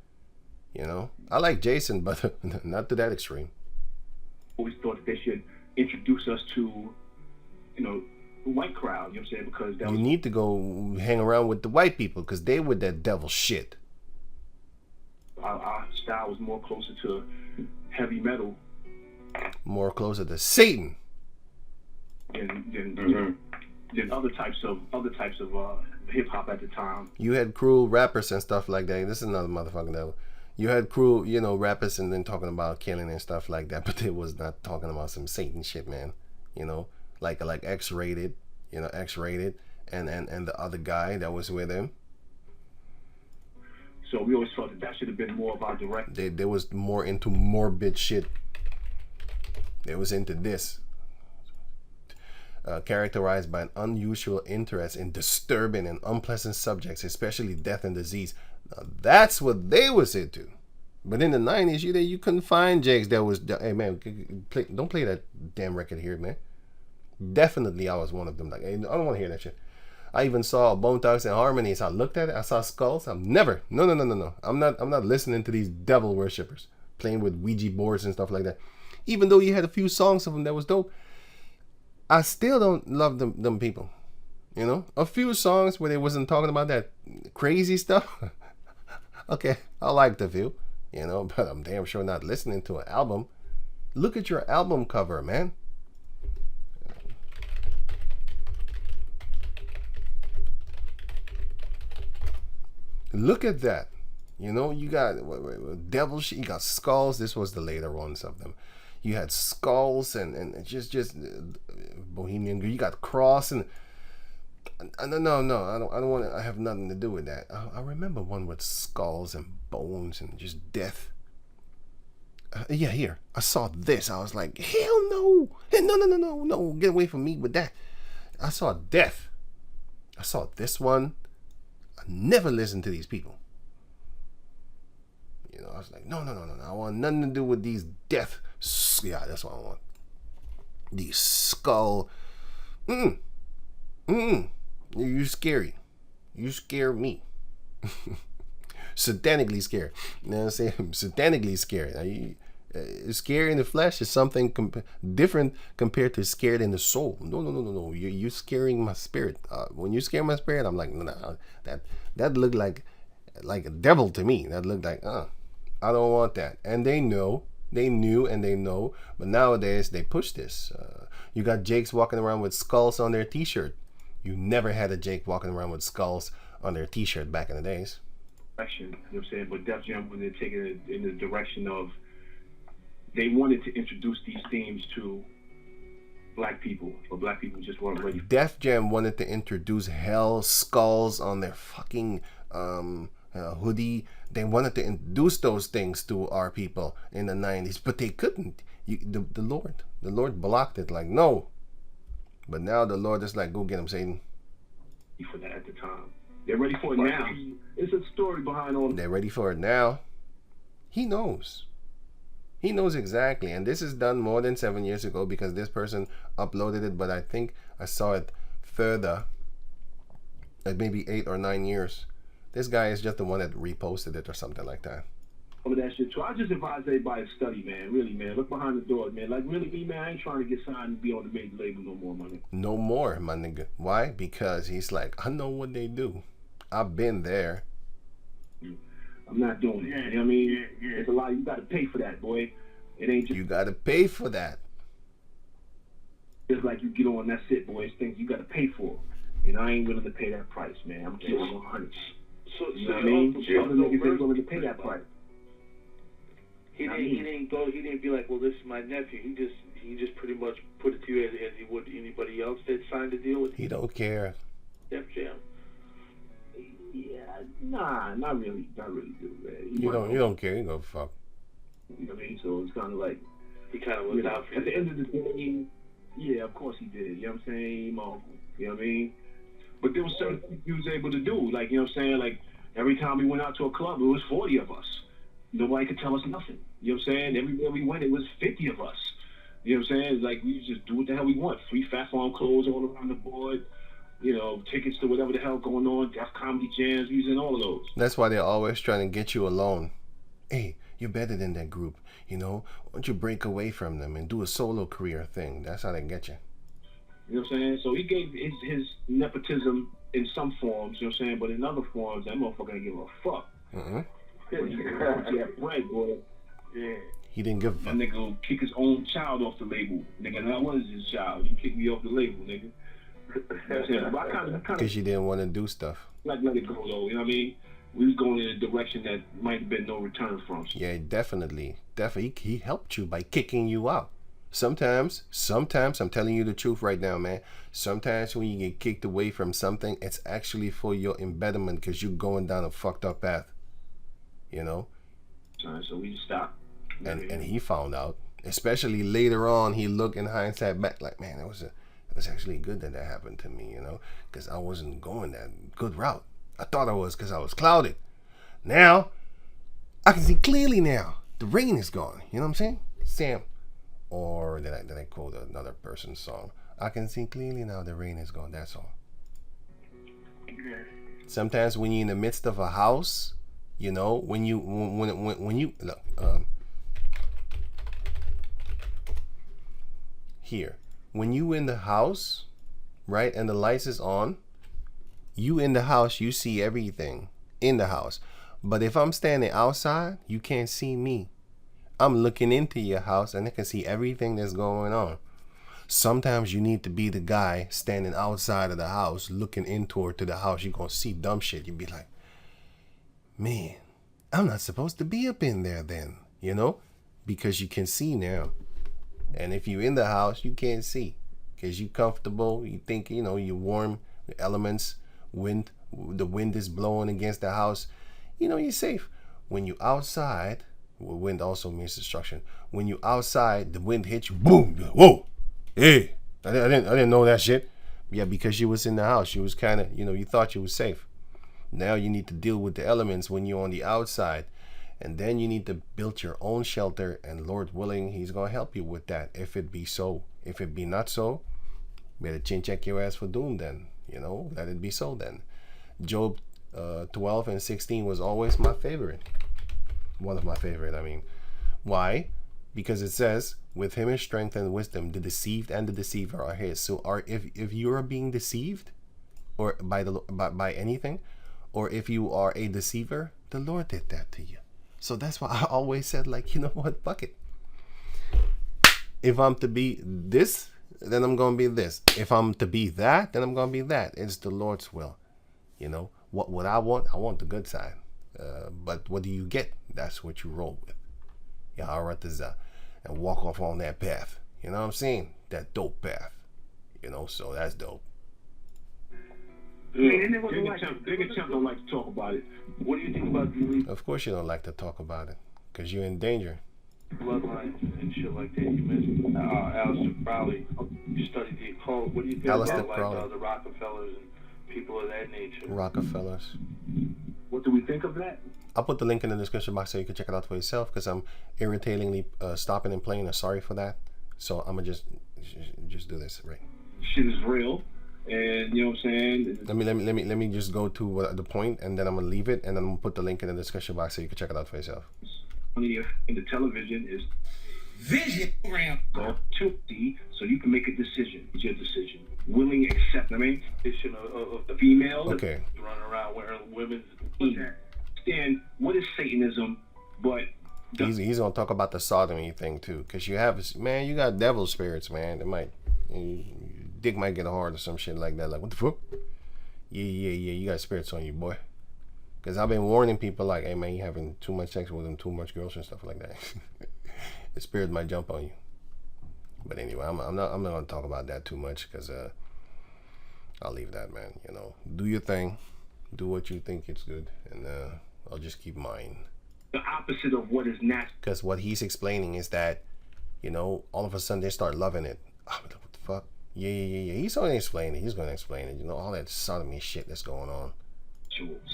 You know, I like Jason, but not to that extreme. Always thought that they should introduce us to, the white crowd. You know what I'm saying? Because that you need to go hang around with the white people because they with that devil shit. Our style was more closer to heavy metal More closer to Satan. than other types of hip hop at the time. You had cruel rappers and stuff like that. This is another motherfucking devil. You had cruel, rappers and then talking about killing and stuff like that, but it was not talking about some Satan shit, man. Like X-rated, X-rated, and the other guy that was with him. So we always felt that should have been more of our direct. They was more into morbid shit. They was into this. Characterized by an unusual interest in disturbing and unpleasant subjects, especially death and disease. Now, that's what they was into. But in the 90s, you couldn't find Jakes that was... Hey, man, don't play that damn record here, man. Definitely, I was one of them. Like, hey, I don't want to hear that shit. I even saw Bone Thugs and Harmonies. I looked at it. I saw skulls. I'm never... No. I'm not listening to these devil worshippers playing with Ouija boards and stuff like that. Even though you had a few songs of them that was dope, I still don't love them people. A few songs where they wasn't talking about that crazy stuff. Okay, I liked a few, but I'm damn sure not listening to an album. Look at your album cover, man. Look at that. You got devil shit, you got skulls. This was the later ones of them. You had skulls and just Bohemian. You got cross and no. I don't want to. I have nothing to do with that. I remember one with skulls and bones and just death. Yeah, here I saw this. I was like, hell no, hey, no, get away from me with that. I saw death. I saw this one. I never listened to these people. I was like, no. I want nothing to do with these death. Yeah, that's what I want. These skull. You're scary. You scare me. Satanically scared. You know what I'm saying? Satanically scared. Scary in the flesh is something different compared to scared in the soul. No. You're scaring my spirit. When you scare my spirit, I'm like, no. That looked like a devil to me. That looked like, I don't want that. And they knew, and they know. But nowadays, they push this. You got Jakes walking around with skulls on their t-shirt. You never had a Jake walking around with skulls on their t-shirt back in the days. You know what I'm saying? But Def Jam, when they take it in the direction of, they wanted to introduce these themes to black people, but black people just weren't ready. Def Jam wanted to introduce hell skulls on their fucking hoodie. They wanted to introduce those things to our people in the 90s, but they couldn't. The Lord blocked it. Like, no. But now the Lord is like, go get him, Satan. For that at the time, they're ready for it now. It's a story behind all. They're ready for it now. He knows. He knows exactly. And this is done more than 7 years ago because this person uploaded it, but I think I saw it further, like maybe 8 or 9 years. This guy is just the one that reposted it or something like that. Some of that shit too. I just advise everybody to study, man. Really, man. Look behind the door, man. Like, really, me, man. I ain't trying to get signed and be on the major label no more, my nigga. No more, my nigga. Why? Because he's like, I know what they do. I've been there. I'm not doing it. You know what I mean? It's a lot. You got to pay for that, boy. It ain't just. You got to pay for that. It's like you get on, that's it, boy. It's things you got to pay for. And I ain't willing to pay that price, man. I'm keeping 100. You know what I mean? Other niggas ain't willing to pay that price. He didn't be like, well, this is my nephew. He just pretty much put it to you as he would anybody else that signed a deal with him. He don't care. Def Jam. Yeah, nah, not really, dude, man. You don't care. You go fuck. You know what I mean? So it's kind of like he kind of looked out for you. At the end of the day, yeah, of course he did. You know what I'm saying? You know what I mean? But there was certain things he was able to do. Like, you know what I'm saying? Like, every time we went out to a club, it was 40 of us. Nobody could tell us nothing. You know what I'm saying? Everywhere we went, it was 50 of us. You know what I'm saying? It's like, we just do what the hell we want. Free Fat Farm clothes all around the board. You know, tickets to whatever the hell going on. Def Comedy Jams, using all of those. That's why they're always trying to get you alone. Hey, you're better than that group. You know, why don't you break away from them and do a solo career thing? That's how they get you. You know what I'm saying? So he gave his nepotism in some forms, you know what I'm saying? But in other forms, that motherfucker didn't give a fuck. Mm-hmm. Yeah, bread, boy. Yeah. He didn't give a That fuck. nigga will kick his own child off the label. Nigga, that was his child. You kicked me off the label, nigga. But I kind of Because you didn't want to do stuff. let it go, though. You know what I mean? We was going in a direction that might have been no return from. Yeah, definitely. He helped you by kicking you out. Sometimes, I'm telling you the truth right now, man. Sometimes when you get kicked away from something, it's actually for your embedment because you're going down a fucked up path. You know? So we just stopped. And he found out. Especially later on, he looked in hindsight back like, man, it was actually good that happened to me, you know? Because I wasn't going that good route. I thought I was because I was clouded. Now, I can see clearly now. The rain is gone. You know what I'm saying? Sam. Or did I quote another person's song? I can see clearly now the rain is gone. That's all. Sometimes when you're in the midst of a house, you know, when you look, here, when you in the house, right, and the lights is on, you in the house, you see everything in the house. But if I'm standing outside, you can't see me. I'm looking into your house and I can see everything that's going on. Sometimes you need to be the guy standing outside of the house, looking inward to the house. You're going to see dumb shit. You'd be like, man, I'm not supposed to be up in there then, you know, because you can see now. And if you're in the house, you can't see because you're comfortable. You think, you know, you're warm, the elements, wind, the wind is blowing against the house. You know, you're safe. When you're outside, well, wind also means destruction. When you're outside, the wind hits you, boom, whoa, hey, I didn't know that shit. Yeah, because you was in the house, you was kind of, you know, you thought you was safe. Now you need to deal with the elements when you're on the outside, and then you need to build your own shelter. And Lord willing, He's gonna help you with that. If it be so, if it be not so, better chin check your ass for doom. Then, you know, let it be so. Then, Job 12 and 16 was always my favorite. One of my favorite. I mean, why? Because it says, with him is strength and wisdom, the deceived and the deceiver are his. So if you are being deceived or by anything, or if you are a deceiver, the Lord did that to you. So that's why I always said, like, you know what, fuck it. If I'm to be this, then I'm gonna be this. If I'm to be that, then I'm gonna be that. It's the Lord's will. You know, what I want the good side. But what do you get? That's what you roll with. And walk off on that path. You know what I'm saying? That dope path. You know, so that's dope. Big Attempt don't like to talk about it. What do you think about the Of course you don't like to talk about it. Because you're in danger. bloodlines and shit like that? You mentioned Aleister Crowley. You studied the occult. What do you think Aleister about Crowley. The Rockefellers and people of that nature? Rockefellers. What do we think of that? I'll put the link in the description box so you can check it out for yourself, because I'm irritatingly stopping and playing. I'm sorry for that. So I'm going to just do this, right? Shit is real. And, you know what I'm saying? Let me just go to the point, and then I'm going to leave it, and then I'm going to put the link in the description box so you can check it out for yourself. In the television is vision program to see, so you can make a decision. It's your decision. Willing, accept. I mean, of the female. Okay. Running around wearing women's. And what is Satanism? But he's gonna talk about the sodomy thing too, because you got devil spirits, man. It might, dick might get hard or some shit like that. Like, what the fuck? Yeah. You got spirits on you, boy. Because I've been warning people, like, hey man, you having too much sex with them, too much girls and stuff like that. The spirit might jump on you. But anyway, I'm not gonna talk about that too much, because I'll leave that, man. You know, do your thing, do what you think it's good, and I'll just keep mine. The opposite of what is natural. Because what he's explaining is that, you know, all of a sudden they start loving it. Oh, what the fuck? Yeah. He's going to explain it. You know, all that sodomy shit that's going on.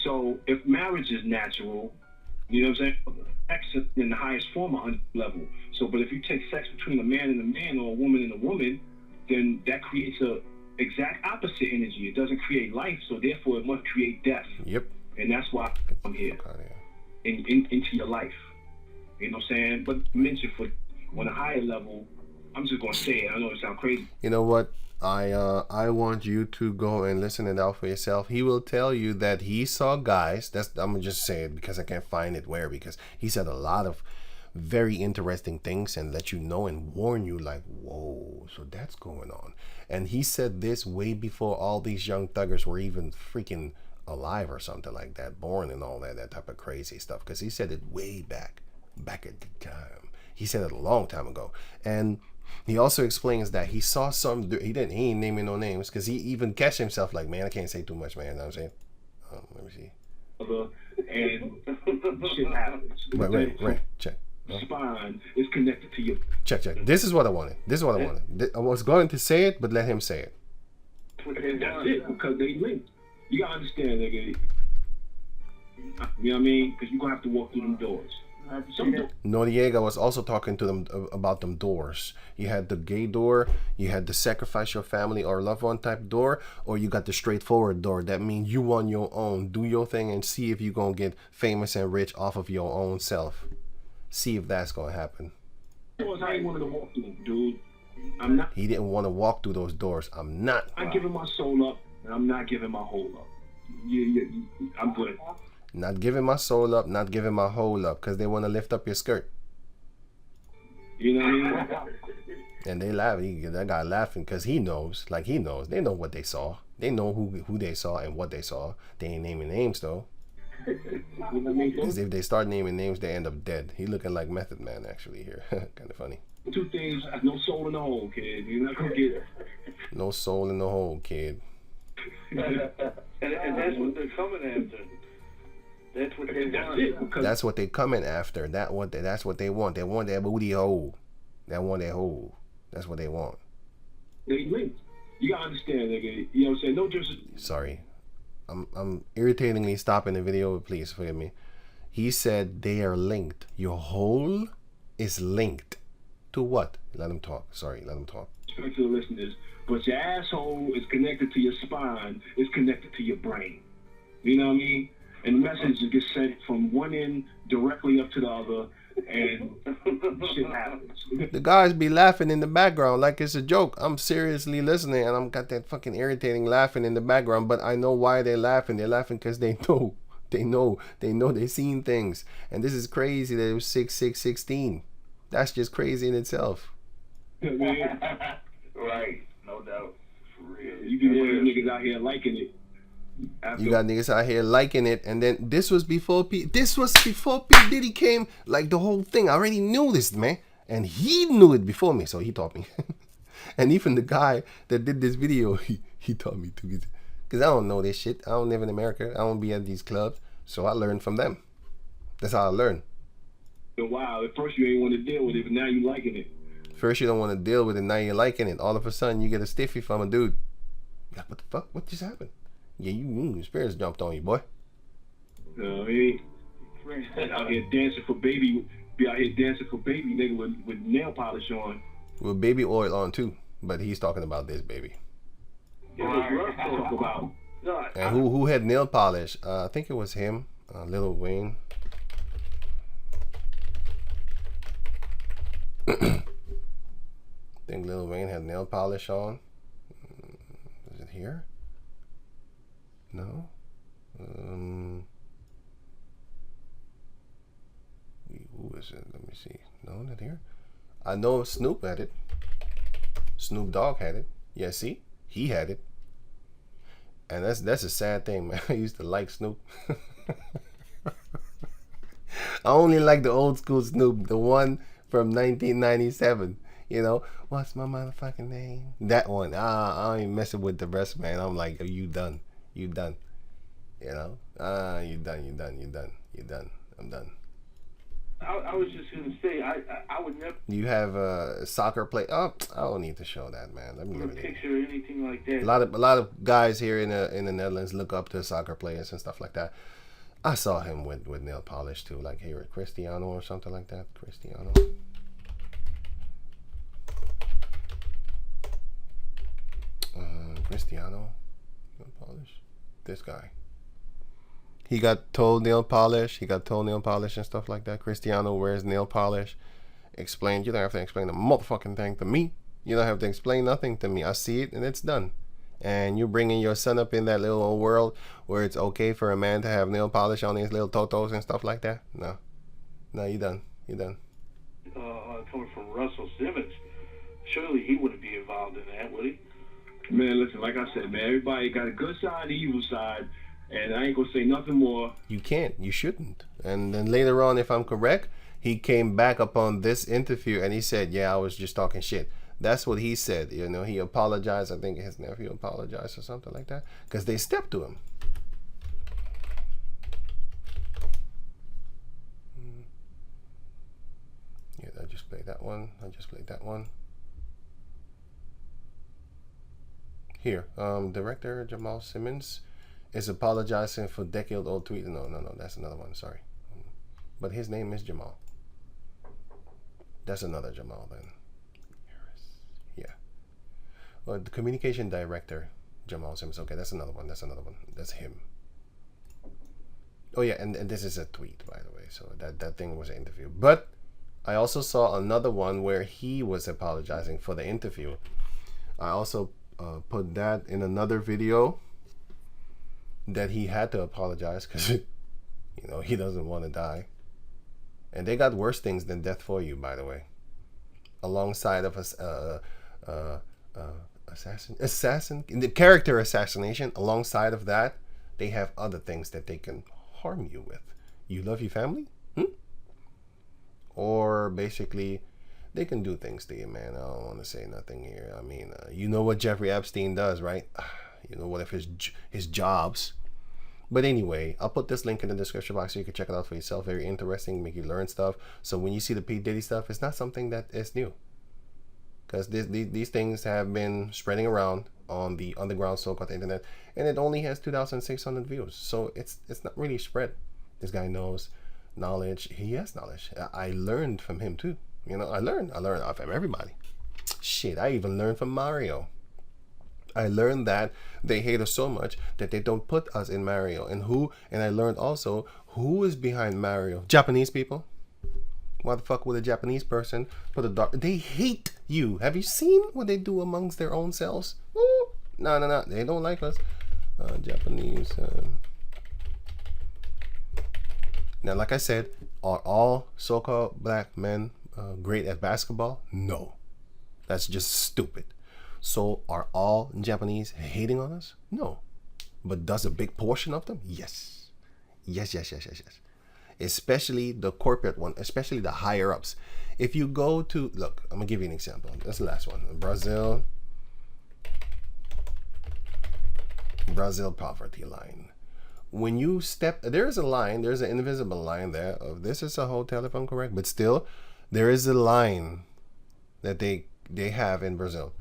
So if marriage is natural, you know what I'm saying? Sex is in the highest form of level. So, but if you take sex between a man and a man or a woman and a woman, then that creates a exact opposite energy. It doesn't create life, so therefore it must create death. Yep. And that's why I'm here. Into your life. You know what I'm saying? But mention for on a higher level, I'm just gonna say it. I know it sounds crazy. You know what? I want you to go and listen it out for yourself. He will tell you that he saw guys. I'm gonna just say it because I can't find it where, because he said a lot of very interesting things and let you know and warn you like, whoa, so that's going on. And he said this way before all these young thuggers were even freaking alive or something like that, born and all that type of crazy stuff, because he said it way back at the time. He said it a long time ago. And he also explains that he saw some, he ain't naming no names, because he even catch himself like, man, I can't say too much, man. You know what I'm saying? Let me see. And shit happens. Right. Check. Spine is connected to your. Check. This is what I wanted. I was going to say it, but let him say it. That's it, because they linked. You gotta understand, nigga. You know what I mean? Because you're gonna have to walk through them doors. Noriega was also talking to them about them doors. You had the gay door, you had the sacrifice your family or loved one type door, or you got the straightforward door. That means you on your own, do your thing and see if you're gonna get famous and rich off of your own self. See if that's gonna happen. I ain't wanted to walk through them, dude. I'm not. He didn't want to walk through those doors. I'm not giving my soul up, and I'm not giving my whole up. I'm good. Not giving my soul up, not giving my whole up, because they want to lift up your skirt. You know what I mean? And they laugh. That guy laughing because he knows. Like, he knows. They know what they saw. They know who they saw and what they saw. They ain't naming names, though. Because if they start naming names, they end up dead. He looking like Method Man, actually, here. Kind of funny. Two things, no soul in the hole, kid. You're not going to get it. No soul in the hole, kid. And that's what they're coming after. That's what they want. That's what they coming after. That's what they want. They want that booty hole. They want that hole. That's what they want. They linked. You gotta understand, nigga. You know what I'm saying? No just. Sorry, I'm irritatingly stopping the video. Please forgive me. He said they are linked. Your hole is linked to what? Let him talk. Sorry, let him talk. Respect to the listeners, but your asshole is connected to your spine. It's connected to your brain. You know what I mean? And the message gets sent from one end directly up to the other, and shit happens. The guys be laughing in the background like it's a joke. I'm seriously listening, and I'm got that fucking irritating laughing in the background, but I know why they're laughing. They're laughing because they know. They've seen things. And this is crazy that it was 6/6/16. That's just crazy in itself. Right, no doubt. For real. You be one of the niggas out here liking it. You got niggas out here liking it, and then this was before P Diddy came. Like, the whole thing, I already knew this, man, and he knew it before me, so he taught me. And even the guy that did this video, he taught me too, because I don't know this shit. I don't live in America. I don't be at these clubs, so I learned from them. That's how I learn. Wow, at first you ain't want to deal with it, but now you liking it. First you don't want to deal with it, now you're liking it. All of a sudden you get a stiffy from a dude. Like, what the fuck? What just happened? Yeah, your spirits jumped on you, boy. You know what I mean? Out here dancing for baby. Be out here dancing for baby, nigga, with nail polish on. With baby oil on, too. But he's talking about this baby. Talk about. And who had nail polish? I think it was him, Lil Wayne. I think Lil Wayne had nail polish on. Is it here? No. Who is it? Let me see. No, not here. I know Snoop had it. Snoop Dogg had it. Yeah, see? He had it. And that's a sad thing, man. I used to like Snoop. I only like the old school Snoop, the one from 1997. You know, what's my motherfucking name? That one. I ain't messing with the rest, man. I'm like, are you done? You done. You know? You done. I'm done. I was just gonna say, I would never. You have a soccer play. Oh, I don't need to show that, man. Let me a picture or anything like that. A lot of guys here in the Netherlands look up to soccer players and stuff like that. I saw him with nail polish too, like here at Cristiano or something like that. Cristiano. Cristiano nail polish. This guy. He got toenail polish. And stuff like that. Cristiano wears nail polish. explained. You don't have to explain a motherfucking thing to me. You don't have to explain nothing to me. I see it and it's done. And you're bringing your son up in that little old world where it's okay for a man to have nail polish on his little totos and stuff like that? No. No, you done. You done. Coming from Russell Simmons, surely he wouldn't be involved in that, would he? Man, listen, like I said, man, everybody got a good side and the evil side, and I ain't gonna say nothing more. You can't. You shouldn't. And then later on, if I'm correct, he came back upon this interview and he said, yeah, I was just talking shit. That's what he said. You know, he apologized. I think his nephew apologized or something like that because they stepped to him. Yeah, I just played that one. I just played that one. Here, director Jamal Simmons is apologizing for decade-old tweet. No, that's another one. Sorry, but his name is Jamal. That's another Jamal then. Yeah. Well, the communication director Jamal Simmons. Okay, that's another one. That's another one. That's him. Oh yeah, and this is a tweet, by the way. So that thing was an interview. But I also saw another one where he was apologizing for the interview. I also put that in another video that he had to apologize because you know he doesn't want to die, and they got worse things than death for you, by the way. Alongside of assassin the character assassination, alongside of that they have other things that they can harm you with. You love your family, or basically they can do things to you, man. I don't want to say nothing here. I mean, you know what Jeffrey Epstein does, right? You know what if his jobs. But anyway, I'll put this link in the description box so you can check it out for yourself. Very interesting, make you learn stuff. So when you see the P. Diddy stuff, it's not something that is new, because these things have been spreading around on the underground so-called internet, and it only has 2,600 views. So it's not really spread. This guy knows knowledge. He has knowledge. I learned from him too. You know, I learned from everybody. Shit, I even learned from Mario. I learned that they hate us so much that they don't put us in Mario. And I learned also who is behind Mario. Japanese people. Why the fuck would a Japanese person put a dark... They hate you. Have you seen what they do amongst their own selves? Ooh. No. They don't like us. Japanese... Now, like I said, are all so-called black men great at basketball? No. That's just stupid. So are all Japanese hating on us? No. But does a big portion of them? Yes. Yes. Especially the corporate one, especially the higher ups. If you go to, look, I'm gonna give you an example. That's the last one. Brazil poverty line. When you step, there's a line, there's an invisible line there of, this is a hotel if I'm correct, but still there is a line that they have in Brazil.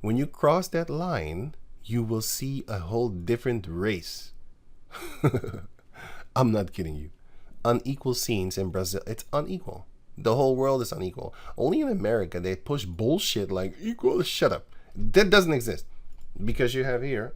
When you cross that line, you will see a whole different race. I'm not kidding you. Unequal scenes in Brazil. It's unequal. The whole world is unequal. Only in America they push bullshit like equal. Shut up. That doesn't exist. Because you have here,